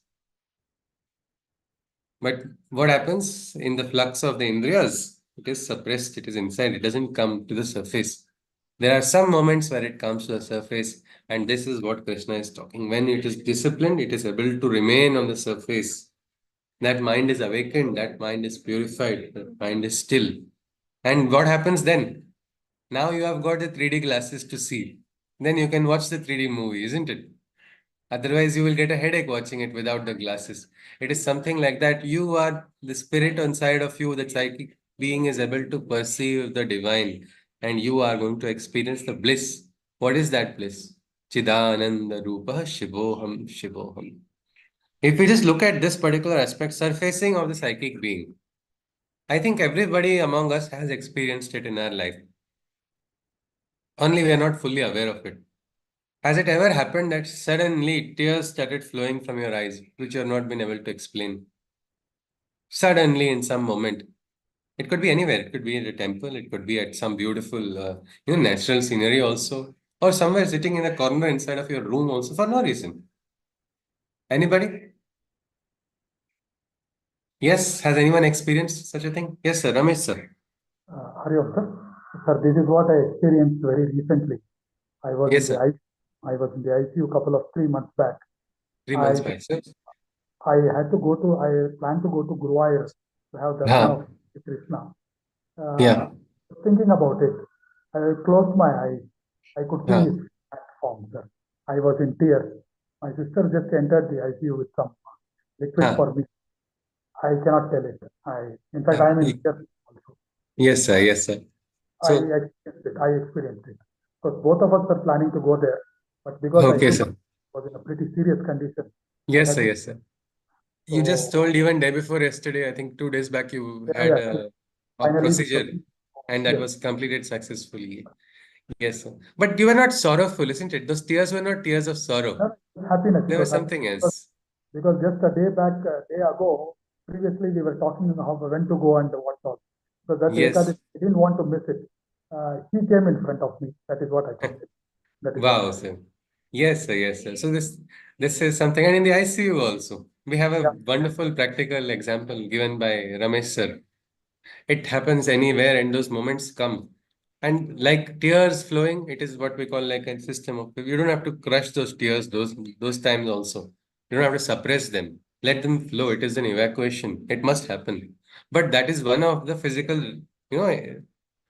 But what happens in the flux of the Indrias? It is suppressed, it is inside, it doesn't come to the surface. There are some moments where it comes to the surface, and this is what Krishna is talking. When it is disciplined, it is able to remain on the surface. That mind is awakened, that mind is purified, that mind is still. And what happens then? Now you have got the 3D glasses to see. Then you can watch the 3D movie, isn't it? Otherwise, you will get a headache watching it without the glasses. It is something like that. You are the spirit inside of you, the psychic being is able to perceive the divine, and you are going to experience the bliss. What is that bliss? Chidananda Rupa Shivoham Shivoham. If we just look at this particular aspect, surfacing of the psychic being, I think everybody among us has experienced it in our life. Only we are not fully aware of it. Has it ever happened that suddenly tears started flowing from your eyes, which you have not been able to explain? Suddenly, in some moment. It could be anywhere. It could be at a temple. It could be at some beautiful, natural scenery also. Or somewhere sitting in a corner inside of your room also for no reason. Anybody? Yes, has anyone experienced such a thing? Yes, sir. Ramesh, sir. Hariom, sir. Sir, this is what I experienced very recently. I was Yes, in the sir. I was in the ICU couple of 3 months back. 3 months back, sir. I planned to go to Guruvayur to have darshan Huh. of Krishna. Yeah. Thinking about it, I closed my eyes. I could see Huh. his form, sir. I was in tears. My sister just entered the ICU with some liquid Huh. for me. I cannot tell it. In fact, I am in tears also. Yes, sir. Yes, sir. I So, experienced it. Because both of us were planning to go there, but because I okay, took sir. was in a pretty serious condition, I Yes, had sir. to. Yes, sir. You just So told even day before yesterday, I think 2 days back, you yeah, had yeah. a Finally, procedure and that yes, was completed successfully. Yes, sir. But you were not sorrowful, isn't it? Those tears were not tears of sorrow. no, happiness. It There was was happiness something else. because just a day ago, previously we were talking about when to go and what not. So that Yes. Ekadashi, I didn't want to miss it. He came in front of me. That is what I can say. That is what. Wow, sir. Yes, sir. Yes, sir. So this is something, and in the ICU also, we have a Yeah, wonderful practical example given by Ramesh sir. It happens anywhere, and those moments come. And like tears flowing, it is what we call like a system of. You don't have to crush those tears, those times also. You don't have to suppress them. Let them flow. It is an evacuation. It must happen. But that is one of the physical,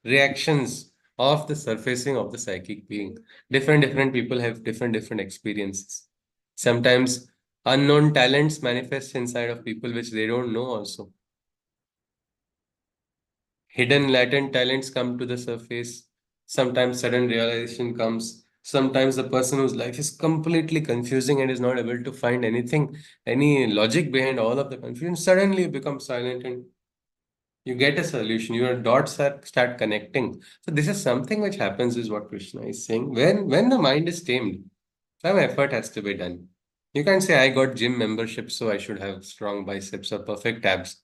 reactions of the surfacing of the psychic being. Different people have different experiences. Sometimes unknown talents manifest inside of people which they don't know also. Hidden latent talents come to the surface. Sometimes sudden realization comes. Sometimes the person whose life is completely confusing and is not able to find anything, any logic behind all of the confusion, suddenly becomes silent and you get a solution. Your dots start connecting. So this is something which happens, is what Krishna is saying. When the mind is tamed, some effort has to be done. You can't say I got gym membership, so I should have strong biceps or perfect abs.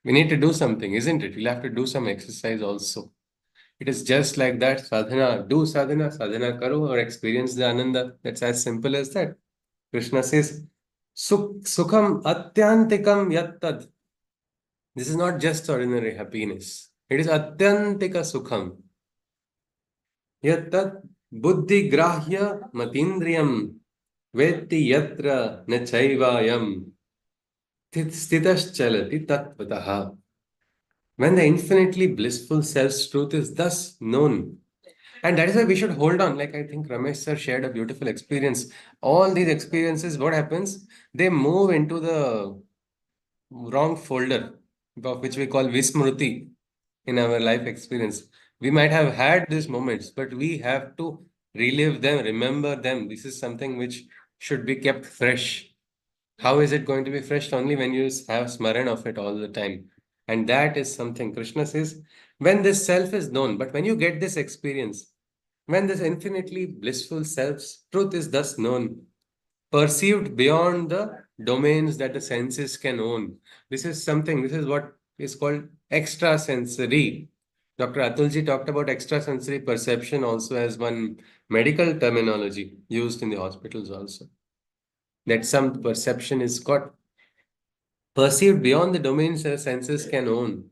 We need to do something, isn't it? We'll have to do some exercise also. It is just like that. Sadhana, do sadhana, sadhana karo, or experience the Ananda. That's as simple as that. Krishna says, Sukham atyantikam yattad. This is not just ordinary happiness. It is atyantika sukham. Yattad buddhi grahya matindriyam vetti yatra na chaivayam stitaschalati tattvataha. When the infinitely blissful self's truth is thus known, and that is why we should hold on. Like I think Ramesh sir shared a beautiful experience. All these experiences, what happens? They move into the wrong folder, of which we call Vismruti in our life experience. We might have had these moments, but we have to relive them, remember them. This is something which should be kept fresh. How is it going to be fresh? Only when you have smaran of it all the time. And that is something Krishna says, when this self is known, but when you get this experience, when this infinitely blissful self's truth is thus known, perceived beyond the domains that the senses can own. This is what is called extrasensory. Dr. Atulji talked about extrasensory perception also as one medical terminology used in the hospitals also. That some perception is got perceived beyond the domains the senses can own.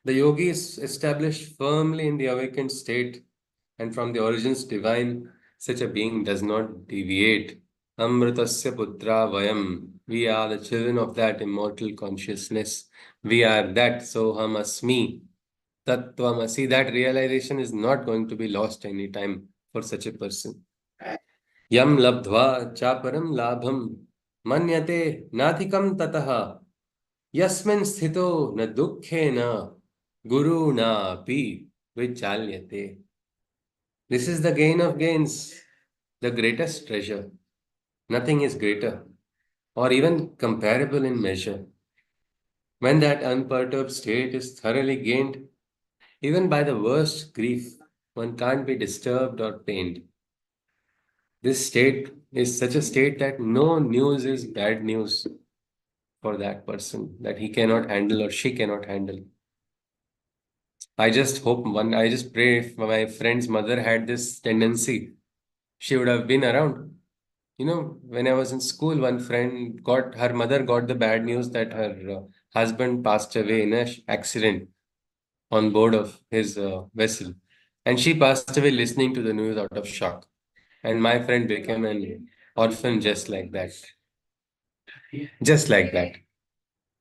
The yogi is established firmly in the awakened state, and from the origins divine, such a being does not deviate. Amritasya putra vayam. We are the children of that immortal consciousness. We are that soham asmi. Tattvamasi. That realization is not going to be lost any time for such a person. Yam labdhva chaparam labham manyate nathikam tataha. Yasmin sthito na dukkhena guru na pi vichalyate. This is the gain of gains, the greatest treasure. Nothing is greater or even comparable in measure. When that unperturbed state is thoroughly gained, even by the worst grief, one can't be disturbed or pained. This state is such a state that no news is bad news for that person, that he cannot handle or she cannot handle. I just pray if my friend's mother had this tendency, she would have been around. When I was in school, one friend her mother got the bad news that her husband passed away in an accident on board of his vessel. And she passed away listening to the news out of shock. And my friend became an orphan just like that. Just like that.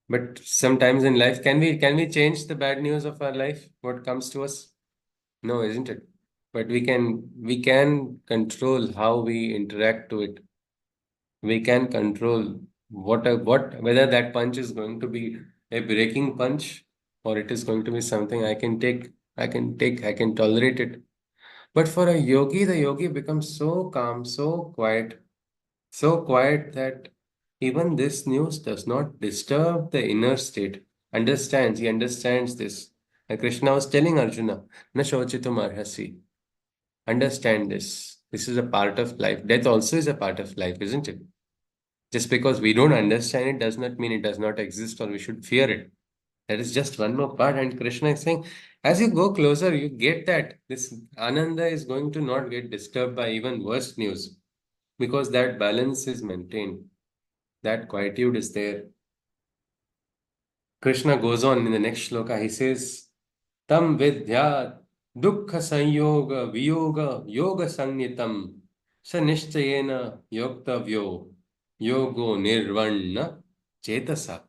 But sometimes in life, can we change the bad news of our life? What comes to us? No, isn't it? But we can control how we interact to it. We can control what whether that punch is going to be a breaking punch or it is going to be something I can tolerate it. But for a yogi, the yogi becomes so calm, so quiet that even this news does not disturb the inner state. He understands this. Like Krishna was telling Arjuna, Na shochitum arhasi. Understand this. This is a part of life. Death also is a part of life, isn't it? Just because we don't understand it does not mean it does not exist or we should fear it. That is just one more part. And Krishna is saying, as you go closer, you get that this Ananda is going to not get disturbed by even worse news because that balance is maintained. That quietude is there. Krishna goes on in the next shloka. He says, Tam vidya dukkha sanyoga viyoga yoga sannitam sa nishchayena yoktavyo yogo nirvana chetasa.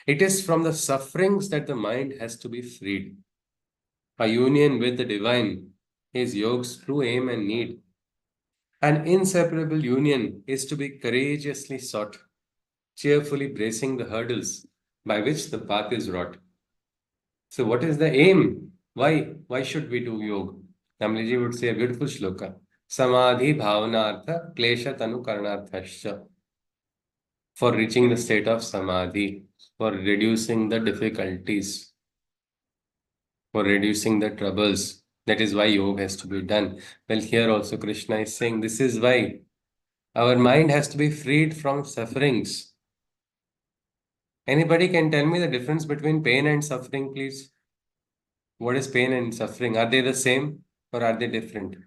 It is from the sufferings that the mind has to be freed. A union with the divine is yoga's true aim and need. An inseparable union is to be courageously sought, cheerfully bracing the hurdles by which the path is wrought. So, what is the aim? Why should we do yoga? Namliji would say a beautiful shloka. Samadhi bhavanartha klesha tanu karnarthasya. For reaching the state of samadhi, for reducing the difficulties, for reducing the troubles. That is why yoga has to be done. Well, here also Krishna is saying this is why our mind has to be freed from sufferings. Anybody can tell me the difference between pain and suffering, please? What is pain and suffering? Are they the same or are they different?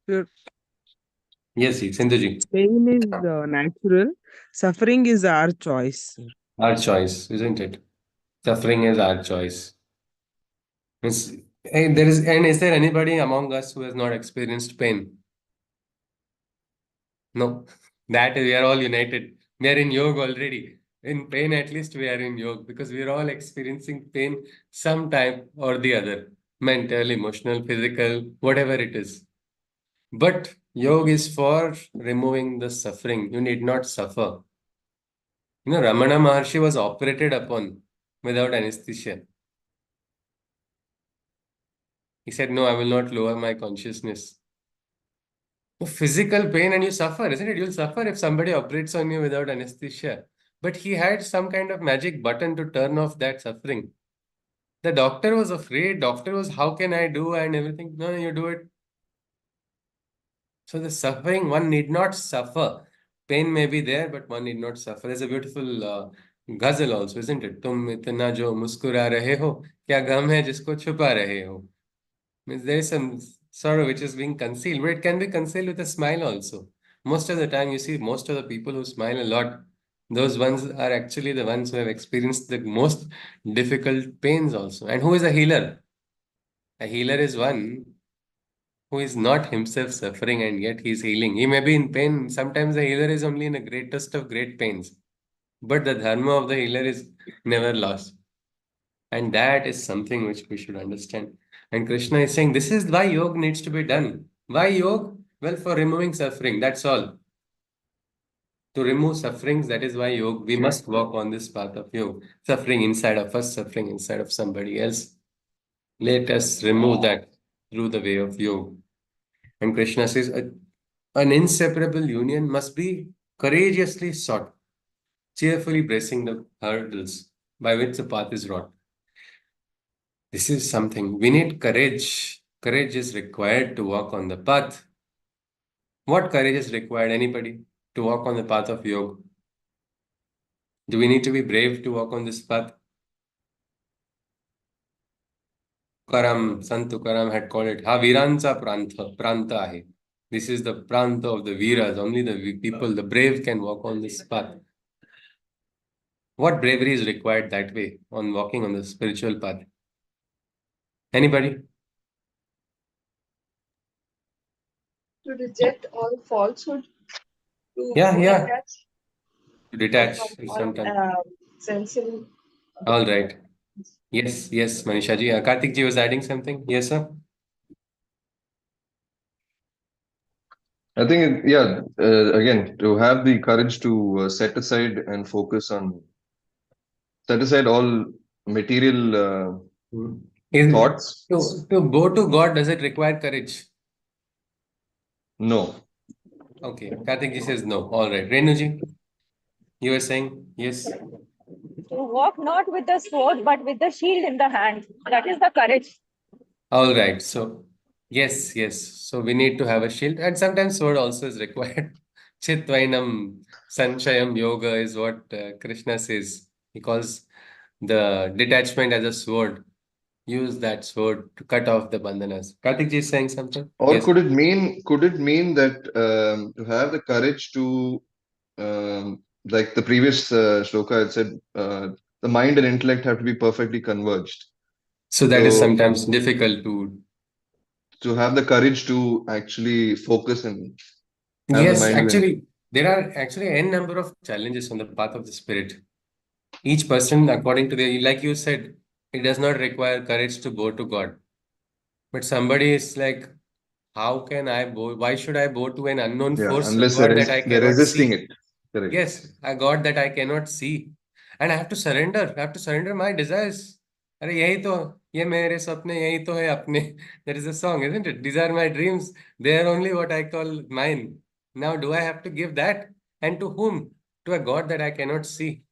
Sure. Yes, Sindhuji. Pain is natural. Suffering is our choice, sir. Our choice, isn't it? Suffering is our choice. Means, is there anybody among us who has not experienced pain? No. That we are all united. We are in yoga already. In pain, at least we are in yoga because we are all experiencing pain sometime or the other. Mental, emotional, physical, whatever it is. But yoga is for removing the suffering. You need not suffer. Ramana Maharshi was operated upon without anesthesia. He said, no, I will not lower my consciousness. Physical pain and you suffer, isn't it? You'll suffer if somebody operates on you without anesthesia. But he had some kind of magic button to turn off that suffering. The doctor was afraid. Doctor was, how can I do and everything? No, you do it. So the suffering, one need not suffer. Pain may be there, but one need not suffer. There's a beautiful ghazal also, isn't it? तुम इतना जो मुस्कुरा रहे हो, क्या गम है जिसको छुपा रहे हो? Means there is some sorrow which is being concealed, but it can be concealed with a smile also. Most of the time, you see, most of the people who smile a lot, those ones are actually the ones who have experienced the most difficult pains also. And who is a healer? A healer is one who is not himself suffering and yet he is healing. He may be in pain. Sometimes the healer is only in the greatest of great pains. But the dharma of the healer is never lost. And that is something which we should understand. And Krishna is saying this is why yoga needs to be done. Why yoga? Well, for removing suffering. That's all. To remove sufferings, that is why yoga. We must walk on this path of yoga. Suffering inside of us, suffering inside of somebody else. Let us remove that through the way of yoga. And Krishna says an inseparable union must be courageously sought, cheerfully bracing the hurdles by which the path is wrought. This is something we need courage. Courage is required to walk on the path. What courage is required, anybody, to walk on the path of yoga? Do we need to be brave to walk on this path? Sant Tukaram had called it Haviransa Pranta hai. This is the pranta of the Veeras. Only the people, the brave can walk on this path. What bravery is required that way on walking on the spiritual path? Anybody? To reject all falsehood, to Yeah, yeah. detach To from detach all sometimes. sensual. All right. Yes, yes, Manisha ji. Karthik ji was adding something. Yes, sir. I think, yeah, again, to have the courage to set aside and focus on, set aside all material Is, thoughts. to go to God, does it require courage? No. Okay. Karthik ji says no. All right. Renu ji, you were saying yes. To walk not with the sword, but with the shield in the hand. That is the courage. All right. So, yes, yes. So we need to have a shield, and sometimes sword also is required. Chitvainam Sanchayam Yoga is what Krishna says. He calls the detachment as a sword. Use that sword to cut off the bandhanas. Karthik ji is saying something? Or Yes. could it mean that to have the courage to, like the previous shloka, it said the mind and intellect have to be perfectly converged. So that is So sometimes difficult to. have the courage to actually focus and have the Yes, mind and actually, there are actually n number of challenges on the path of the spirit. Each person, according to their, like you said, it does not require courage to go to God. But somebody is like, how can I bow? Why should I bow to an unknown yeah, force, a unless God that I they're cannot resisting see? it. Correct. Yes, a God that I cannot see. And I have to surrender. I have to surrender my desires. अरे यही तो ये मेरे सपने यही तो है अपने. There is a song, isn't it? These are my dreams. They are only what I call mine. Now, do I have to give that? And to whom? To a God that I cannot see.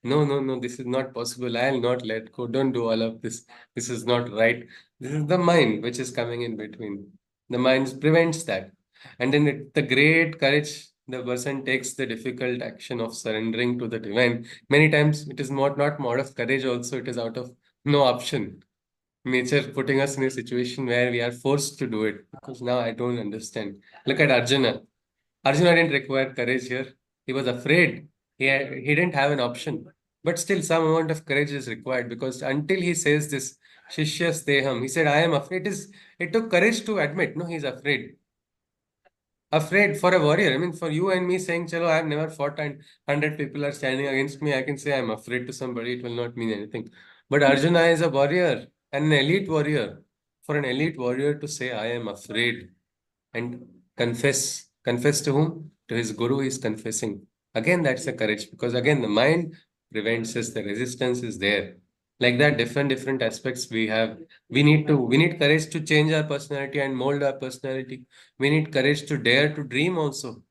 No, no, no, this is not possible. I'll not let go. Don't do all of this. This is not right. This is the mind which is coming in between. The mind prevents that. And then the great courage, the person takes the difficult action of surrendering to the divine. Many times it is not more of courage, also, it is out of no option. Nature putting us in a situation where we are forced to do it because now I don't understand. Look at Arjuna. Arjuna didn't require courage here. He was afraid. He didn't have an option. But still, some amount of courage is required because until he says this, Shishya Steham, he said, I am afraid. It took courage to admit, no, he's afraid. Afraid for a warrior. I mean, for you and me saying, Chalo, I have never fought and 100 people are standing against me, I can say I'm afraid to somebody, it will not mean anything. But Arjuna is a warrior, an elite warrior. For an elite warrior to say, I am afraid and confess. Confess to whom? To his guru, he is confessing. Again, that's a courage because again, the mind prevents us, the resistance is there. Like that, different aspects we have. We need courage to change our personality and mold our personality. We need courage to dare to dream also.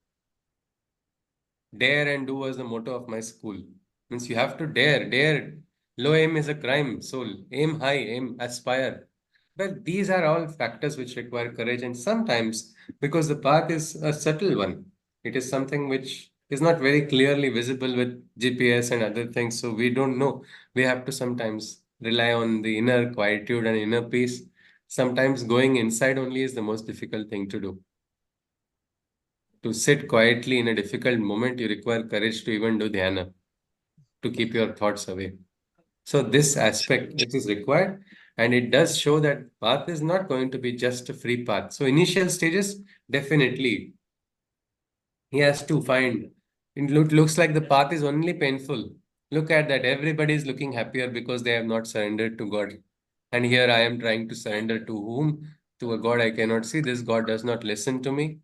Dare and do was the motto of my school. Means you have to dare. Low aim is a crime, soul. Aim high, aim, aspire. Well, these are all factors which require courage, and sometimes because the path is a subtle one, it is something which is not very clearly visible with GPS and other things, so we don't know. We have to sometimes rely on the inner quietude and inner peace. Sometimes going inside only is the most difficult thing to do. To sit quietly in a difficult moment, you require courage to even do dhyana, to keep your thoughts away. So this aspect it is required, and it does show that path is not going to be just a free path. So initial stages, definitely, he has to find. Looks like the path is only painful. Look at that. Everybody is looking happier because they have not surrendered to God. And here I am trying to surrender to whom? To a God I cannot see. This God does not listen to me.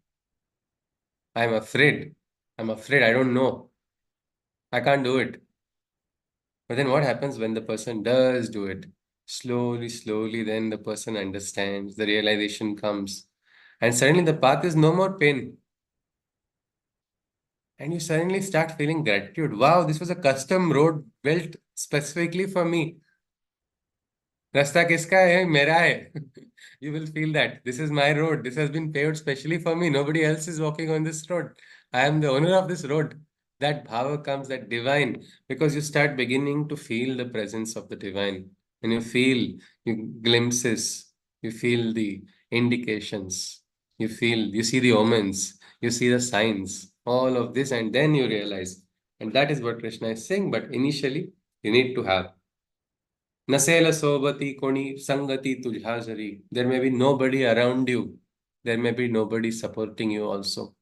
I'm afraid. I'm afraid. I don't know. I can't do it. But then what happens when the person does do it? Slowly, then the person understands, the realization comes, and suddenly the path is no more pain. And you suddenly start feeling gratitude. Wow, this was a custom road built specifically for me. रास्ता किसका है मेरा है you will feel that this is my road, this has been paved specially for me, nobody else is walking on this road, I am the owner of this road. That bhava comes, that divine, because you start beginning to feel the presence of the divine, and you feel you glimpses, you feel the indications, you see the omens, you see the signs, all of this, and then you realize And that is what Krishna is saying. But initially, you need to have Nasela sobati koni sangati tujhajari. There may be nobody around you. There may be nobody supporting you also.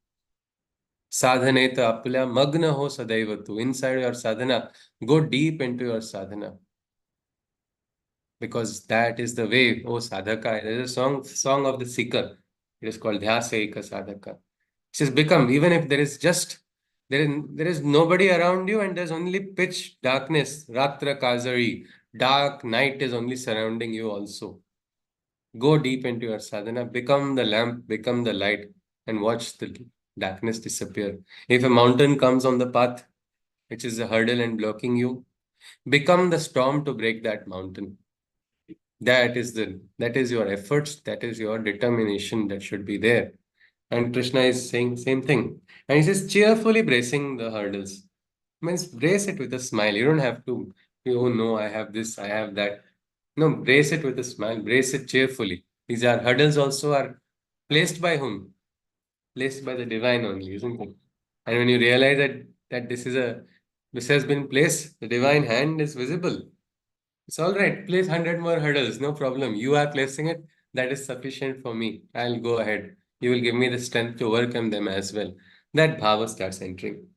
Sadhaneta apula magna ho sadaivatu. Inside your sadhana, go deep into your sadhana. Because that is the way, oh sadhaka. There is a song of the seeker. It is called Dhyasaika Sadhaka. It says, become, even if there is nobody around you and there's only pitch darkness, Ratra Kazari, dark night is only surrounding you also. Go deep into your sadhana, become the lamp, become the light, and watch the darkness disappear. If a mountain comes on the path, which is a hurdle and blocking you, become the storm to break that mountain. That is your efforts, that is your determination that should be there. And Krishna is saying same thing. And he says cheerfully bracing the hurdles. Means brace it with a smile. You don't have to, oh no, I have this, I have that. No, brace it with a smile, brace it cheerfully. These are hurdles also are placed by whom? Placed by the divine only, isn't it? And when you realize that this has been placed, the divine hand is visible. It's all right. Place 100 more hurdles, no problem. You are placing it. That is sufficient for me. I'll go ahead. You will give me the strength to overcome them as well. That bhava starts entering.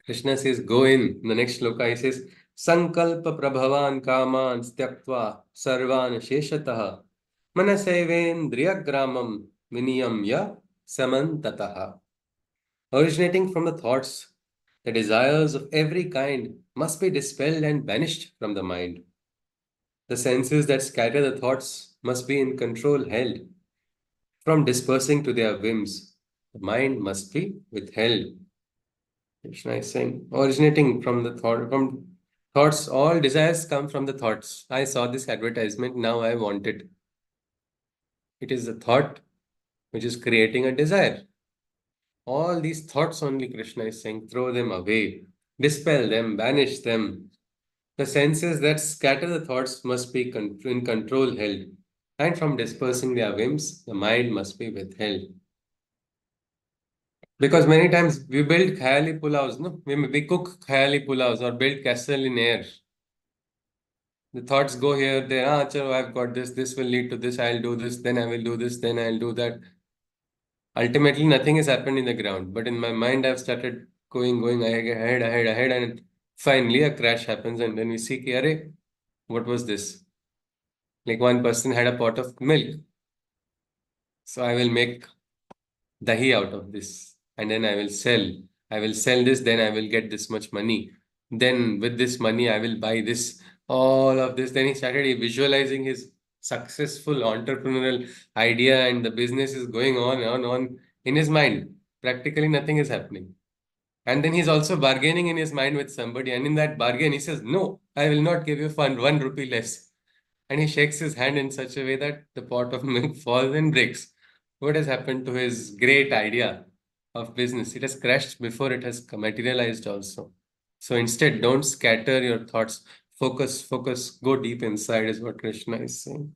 Krishna says, go in. The next shloka, he says, Sankalpa prabhavan kaman styaptva sarvan sheshataha manasevendriyagramam viniyamya samantataha. Originating from the thoughts, the desires of every kind must be dispelled and banished from the mind. The senses that scatter the thoughts must be in control held. From dispersing to their whims, the mind must be withheld. Krishna is saying, originating from the from thoughts, all desires come from the thoughts. I saw this advertisement, now I want it. It is the thought which is creating a desire. All these thoughts only, Krishna is saying, throw them away, dispel them, banish them. The senses that scatter the thoughts must be in control held, and from dispersing their whims, the mind must be withheld. Because many times we build khayali pulavs, no? We cook khayali pulavs or build castle in air. The thoughts go here, there, chalo, I've got this will lead to this, I'll do this, then I will do this, then I'll do that. Ultimately, nothing has happened in the ground, but in my mind, I've started going ahead, and finally a crash happens, and then we see, ki, Arey, what was this? Like one person had a pot of milk. So I will make dahi out of this and then I will sell. I will sell this, then I will get this much money. Then with this money, I will buy this, all of this. Then he started visualizing his successful entrepreneurial idea and the business is going on in his mind. Practically nothing is happening. And then he's also bargaining in his mind with somebody. And in that bargain, he says, no, I will not give you 1 rupee less. And he shakes his hand in such a way that the pot of milk falls and breaks. What has happened to his great idea of business? It has crashed before it has materialized also. So instead, don't scatter your thoughts. Focus, go deep inside is what Krishna is saying.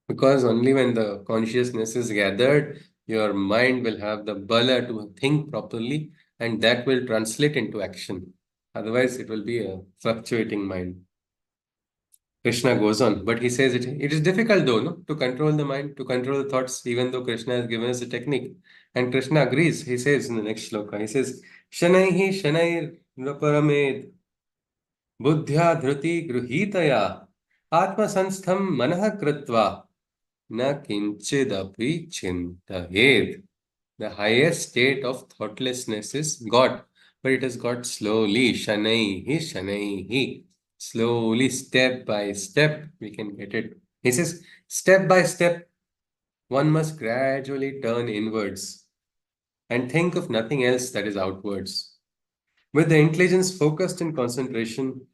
Because only when the consciousness is gathered, your mind will have the bala to think properly and that will translate into action. Otherwise, it will be a fluctuating mind. Krishna goes on, but he says it is difficult though, no, to control the mind, to control the thoughts, even though Krishna has given us a technique. And Krishna agrees. He says in the next shloka, he says, Shanaihi shanair naparamed buddhya dhruti gruhitaya atma sanstham manah kritva na kinchidapi chintahed. The highest state of thoughtlessness is God, but it is got slowly, shanaihi. Slowly, step by step, we can get it. He says, step by step, one must gradually turn inwards and think of nothing else that is outwards. With the intelligence focused in concentration,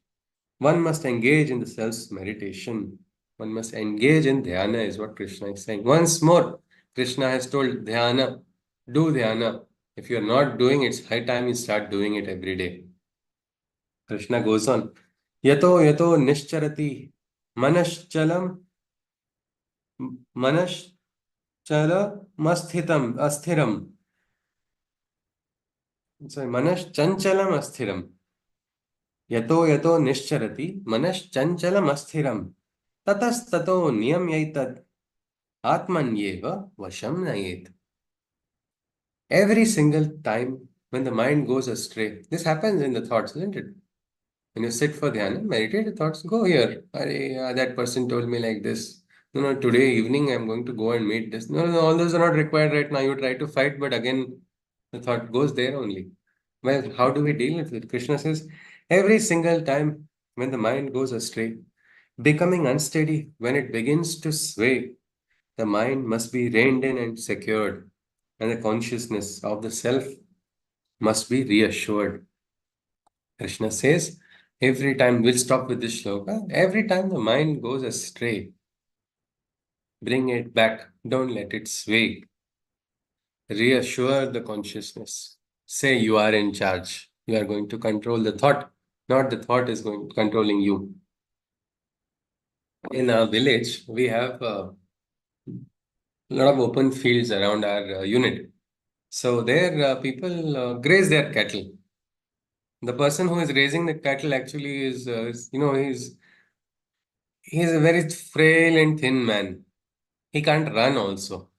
one must engage in the self-meditation. One must engage in dhyana, is what Krishna is saying. Once more, Krishna has told dhyana, do dhyana. If you are not doing it, it's high time you start doing it every day. Krishna goes on, yato nischarati manaschalam masthiram So Manas Chanchalam Asthiram. Yato yato Nishcharati Manas Chanchalam Asthiram. Tatastato Niyam Yaitad Atmanyeva Vasham Nayet. Every single time when the mind goes astray, this happens in the thoughts, isn't it? When you sit for dhyana, meditate, the thoughts go here. That person told me like this. No, no, today evening I'm going to go and meet this. No, no, all those are not required right now. You try to fight, but again, the thought goes there only. Well, how do we deal with it? Krishna says, every single time when the mind goes astray, becoming unsteady, when it begins to sway, the mind must be reined in and secured, and the consciousness of the self must be reassured. Krishna says, every time, we'll stop with this shloka, every time the mind goes astray, bring it back, don't let it sway. Reassure the consciousness. Say you are in charge. You are going to control the thought, not the thought is going controlling you. In our village, we have a lot of open fields around our unit. So there, people graze their cattle. The person who is raising the cattle actually he's a very frail and thin man. He can't run also.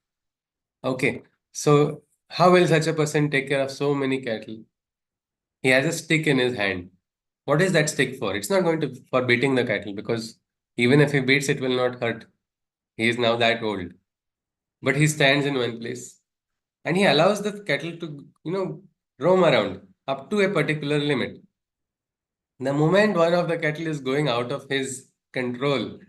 Okay. So how will such a person take care of so many cattle? He has a stick in his hand. What is that stick for? It's not going to for beating the cattle because even if he beats, it will not hurt. He is now that old. But he stands in one place and he allows the cattle to, roam around up to a particular limit. The moment one of the cattle is going out of his control,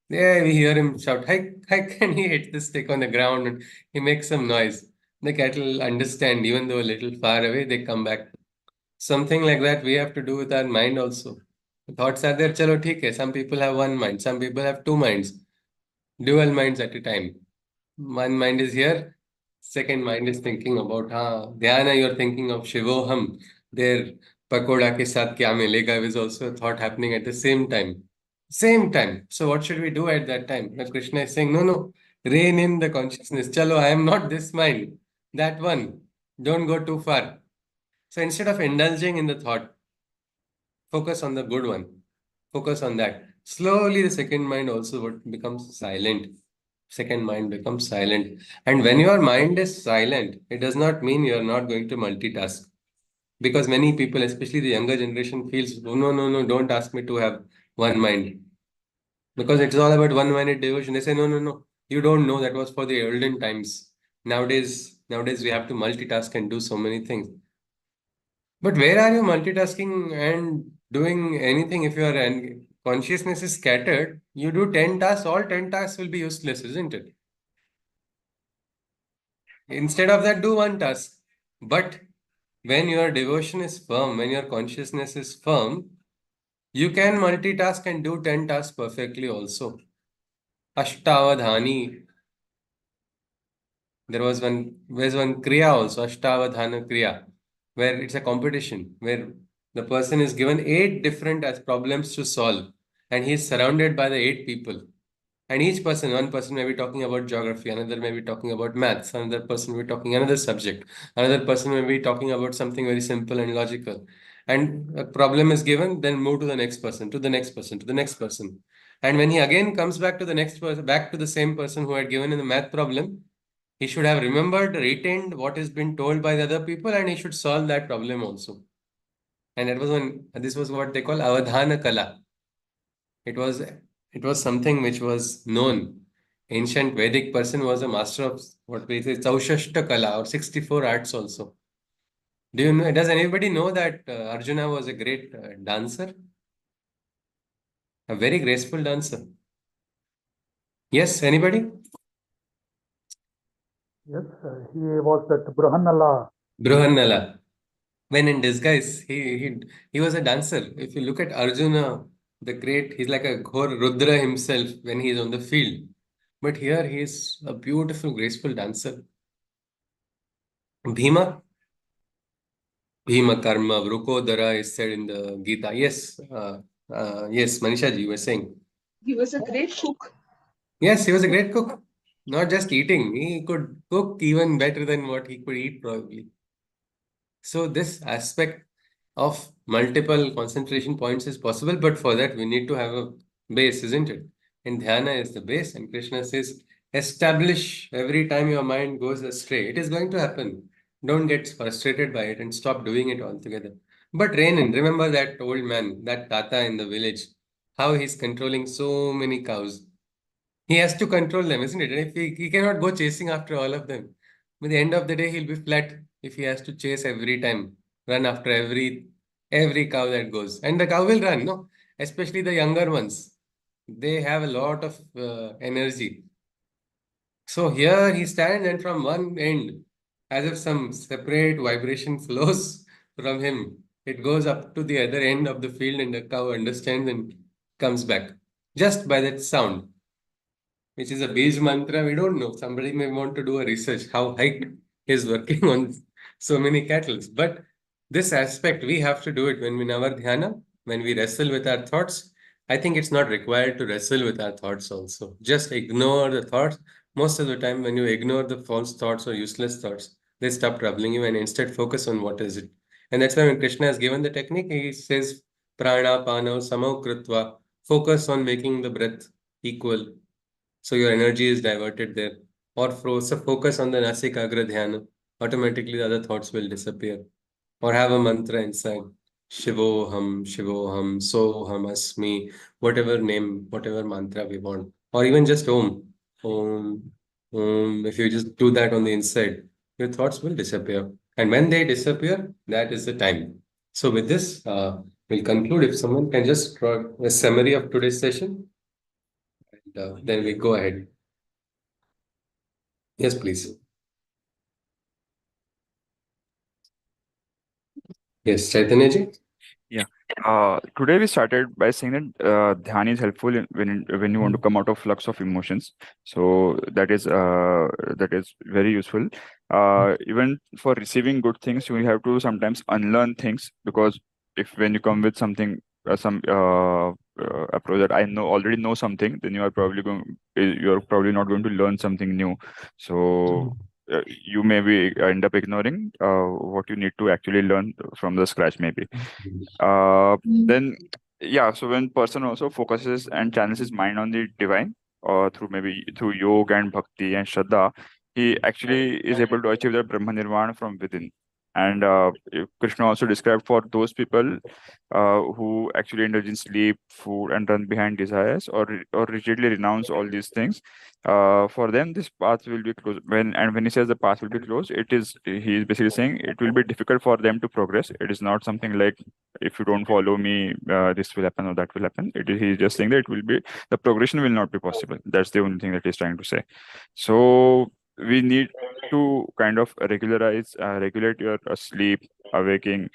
there we hear him shout, hike, hike, and he hits the stick on the ground and he makes some noise. The cattle understand, even though a little far away, they come back. Something like that we have to do with our mind also. The thoughts are there, chalo, theek hai. Some people have one mind, some people have two minds, dual minds at a time. One mind is here, second mind is thinking about, dhyana, you're thinking of Shivoham. There, pakoda ke saath kya milega is also a thought happening at the same time. Same time. So what should we do at that time? Now Krishna is saying, no, no, rein in the consciousness. Chalo, I am not this mind, that one. Don't go too far. So instead of indulging in the thought, focus on the good one. Focus on that. Slowly, the second mind also would becomes silent. Second mind becomes silent. And when your mind is silent, it does not mean you are not going to multitask. Because many people, especially the younger generation, feels, oh, no, no, no, don't ask me to have one mind. Because it's all about one-minded devotion. They say, no, no, no. You don't know that was for the olden times. Nowadays we have to multitask and do so many things. But where are you multitasking and doing anything if your consciousness is scattered? You do 10 tasks, all 10 tasks will be useless, isn't it? Instead of that, do one task. But when your devotion is firm, when your consciousness is firm, you can multitask and do 10 tasks perfectly also. Ashtavadhani. There's one Kriya also, Ashtavadhana Kriya, where it's a competition, where the person is given 8 different as problems to solve, and he's surrounded by the 8 people. And each person, one person may be talking about geography, another may be talking about maths, another person may be talking another subject, another person may be talking about something very simple and logical. And a problem is given, then move to the next person, to the next person, to the next person. And when he again comes back to the next person, back to the same person who had given in the math problem, he should have remembered, retained what has been told by the other people, and he should solve that problem also. And this was what they call avadhana kala. It was something which was known. Ancient Vedic person was a master of what we say Chaushashta Kala or 64 arts also. Do you know? Does anybody know that Arjuna was a great dancer? A very graceful dancer. Yes, anybody? Yes, he was that Brahannala. Brahannala. When in disguise, he was a dancer. If you look at Arjuna, the great, he's like a Ghor Rudra himself when he's on the field. But here he is a beautiful, graceful dancer. Bhima, Bhima Karma, Vrukodara is said in the Gita. Yes, Manisha ji, you were saying. He was a great cook. Yes, he was a great cook. Not just eating, he could cook even better than what he could eat, probably. So this aspect of multiple concentration points is possible, but for that we need to have a base, isn't it? And dhyana is the base, and Krishna says, establish every time your mind goes astray. It is going to happen. Don't get frustrated by it and stop doing it altogether. But rein in. Remember that old man, that Tata in the village, how he's controlling so many cows. He has to control them, isn't it? And if he cannot go chasing after all of them, by the end of the day, he'll be flat if he has to chase every time, run after every cow that goes. And the cow will run, no? Especially the younger ones. They have a lot of energy. So here he stands, and from one end, as if some separate vibration flows from him, it goes up to the other end of the field, and the cow understands and comes back just by that sound, which is a Bij mantra. We don't know. Somebody may want to do a research how Hike is working on so many cattle. But this aspect, we have to do it when we in our dhyana, when we wrestle with our thoughts. I think it's not required to wrestle with our thoughts also. Just ignore the thoughts. Most of the time, when you ignore the false thoughts or useless thoughts, they stop troubling you and instead focus on what is it. And that's why when Krishna has given the technique, he says, prana, pano, samau kritva, focus on making the breath equal, so your energy is diverted there. Or focus on the Nasikagra Dhyana. Automatically the other thoughts will disappear. Or have a mantra inside. Shivoham, Shivoham, Soham, Asmi, whatever name, whatever mantra we want. Or even just Om. Om, Om. If you just do that on the inside, your thoughts will disappear. And when they disappear, that is the time. So with this, we'll conclude. If someone can just draw a summary of today's session, and then we go ahead. Yes, please. Yes, Chaitanya ji. Yeah. Today we started by saying that dhyan is helpful when you want to come out of flux of emotions. So that is very useful. Even for receiving good things, you have to sometimes unlearn things, because if when you come with something some approach that I already know something, then you are probably not going to learn something new. So you maybe end up ignoring what you need to actually learn from the scratch maybe. Then yeah, so when person also focuses and channels his mind on the divine, or through yoga and bhakti and shraddha, he actually is able to achieve the Brahma Nirvana from within. And Krishna also described for those people who actually indulge in sleep, food, and run behind desires, or rigidly renounce all these things. For them, this path will be closed. When he says the path will be closed, he is basically saying it will be difficult for them to progress. It is not something like, if you don't follow me, this will happen or that will happen. He's just saying that the progression will not be possible. That's the only thing that he's trying to say. So we need to kind of regulate your sleep, awaking,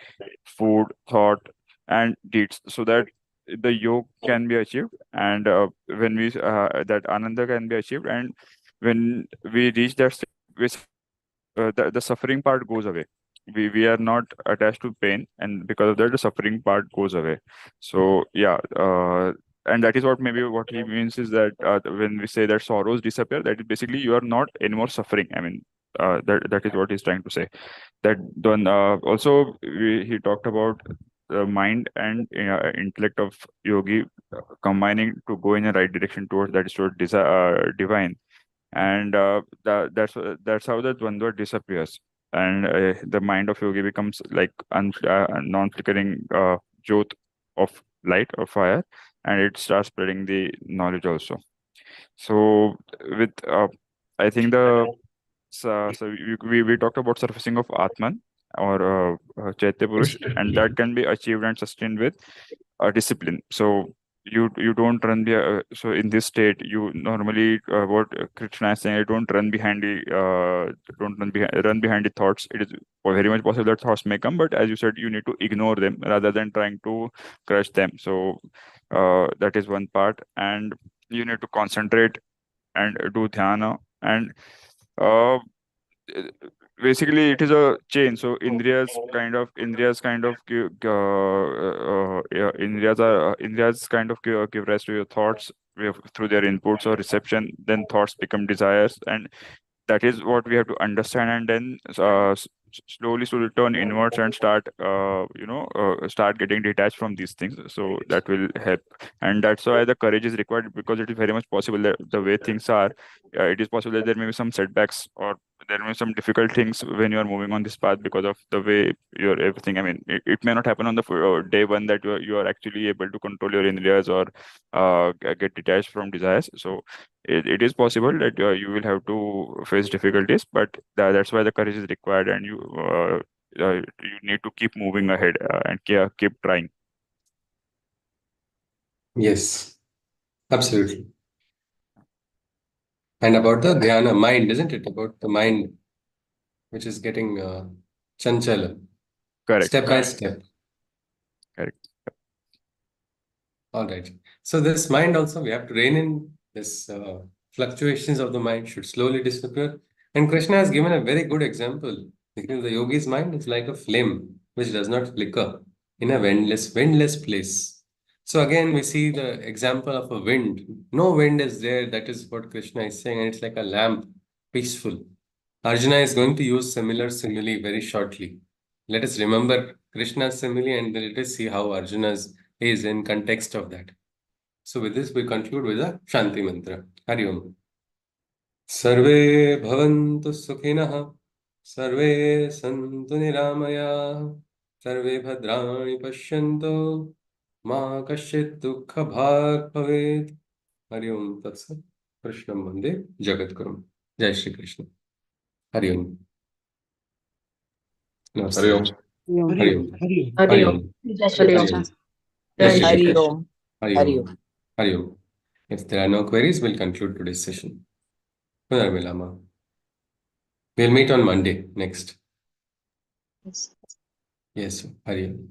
food, thought, and deeds, so that the yoga can be achieved, and when we that Ananda can be achieved, and when we reach that state, the suffering part goes away. We are not attached to pain, and because of that the suffering part goes away. So yeah, and that is what he means is that when we say that sorrows disappear, that is basically you are not anymore suffering. I mean, that is what he's trying to say. That then also he talked about the mind and intellect of yogi combining to go in the right direction towards divine, and that's how the dvandva disappears, and the mind of yogi becomes like non-flickering jyot of light or fire, and it starts spreading the knowledge also. So with I think we talked about surfacing of atman, or chaitya purush, and that can be achieved and sustained with discipline. So you don't run so in this state you normally what Krishna is saying, run behind the thoughts. It is very much possible that thoughts may come, but as you said, you need to ignore them rather than trying to crush them. So that is one part, and you need to concentrate and do dhyana, and uh, basically it is a chain. So indriyas kind of indriyas kind of give rise to your thoughts through their inputs or reception. Then thoughts become desires, and that is what we have to understand. And then slowly turn inwards and start start getting detached from these things. So that will help, and that's why the courage is required, because it is very much possible that the way things are, it is possible that there may be some setbacks, or there may be some difficult things when you are moving on this path because of the way your everything. I mean, it may not happen on the day one that you are actually able to control your indriyas or get detached from desires. So it is possible that you will have to face difficulties, but that's why the courage is required, and you need to keep moving ahead and keep trying. Yes, absolutely. And about the dhyana mind, isn't it? About the mind, which is getting chanchala, Correct. step by step. Correct. All right. So this mind also, we have to rein in this fluctuations of the mind should slowly disappear. And Krishna has given a very good example, because the yogi's mind is like a flame which does not flicker in a windless place. So again, we see the example of a wind. No wind is there. That is what Krishna is saying, and it's like a lamp, peaceful. Arjuna is going to use similar simile very shortly. Let us remember Krishna's simile and then let us see how Arjuna's is in context of that. So with this, we conclude with a Shanti Mantra. Hari Om. Sarve bhavantu sukhinah, sarve santu niramaya, sarve bhadrani pashyantu, ma kasyit dukkha bhag bhavet. Hari Om Tatsat. Krishnam Vande Jagatgurum. Jai Shri Krishna. Hari Om. Namaste. Hari Om. Hari Om. Hari Om. Hari Om. Jai Shri Hari Krishna. Om. Jai Shri Hari Krishna. Om. Hari Hari Om. Hari Om. If there are no queries, we'll conclude today's session. Punarmilama. We'll meet on Monday next. Yes. Yes, Hari Om.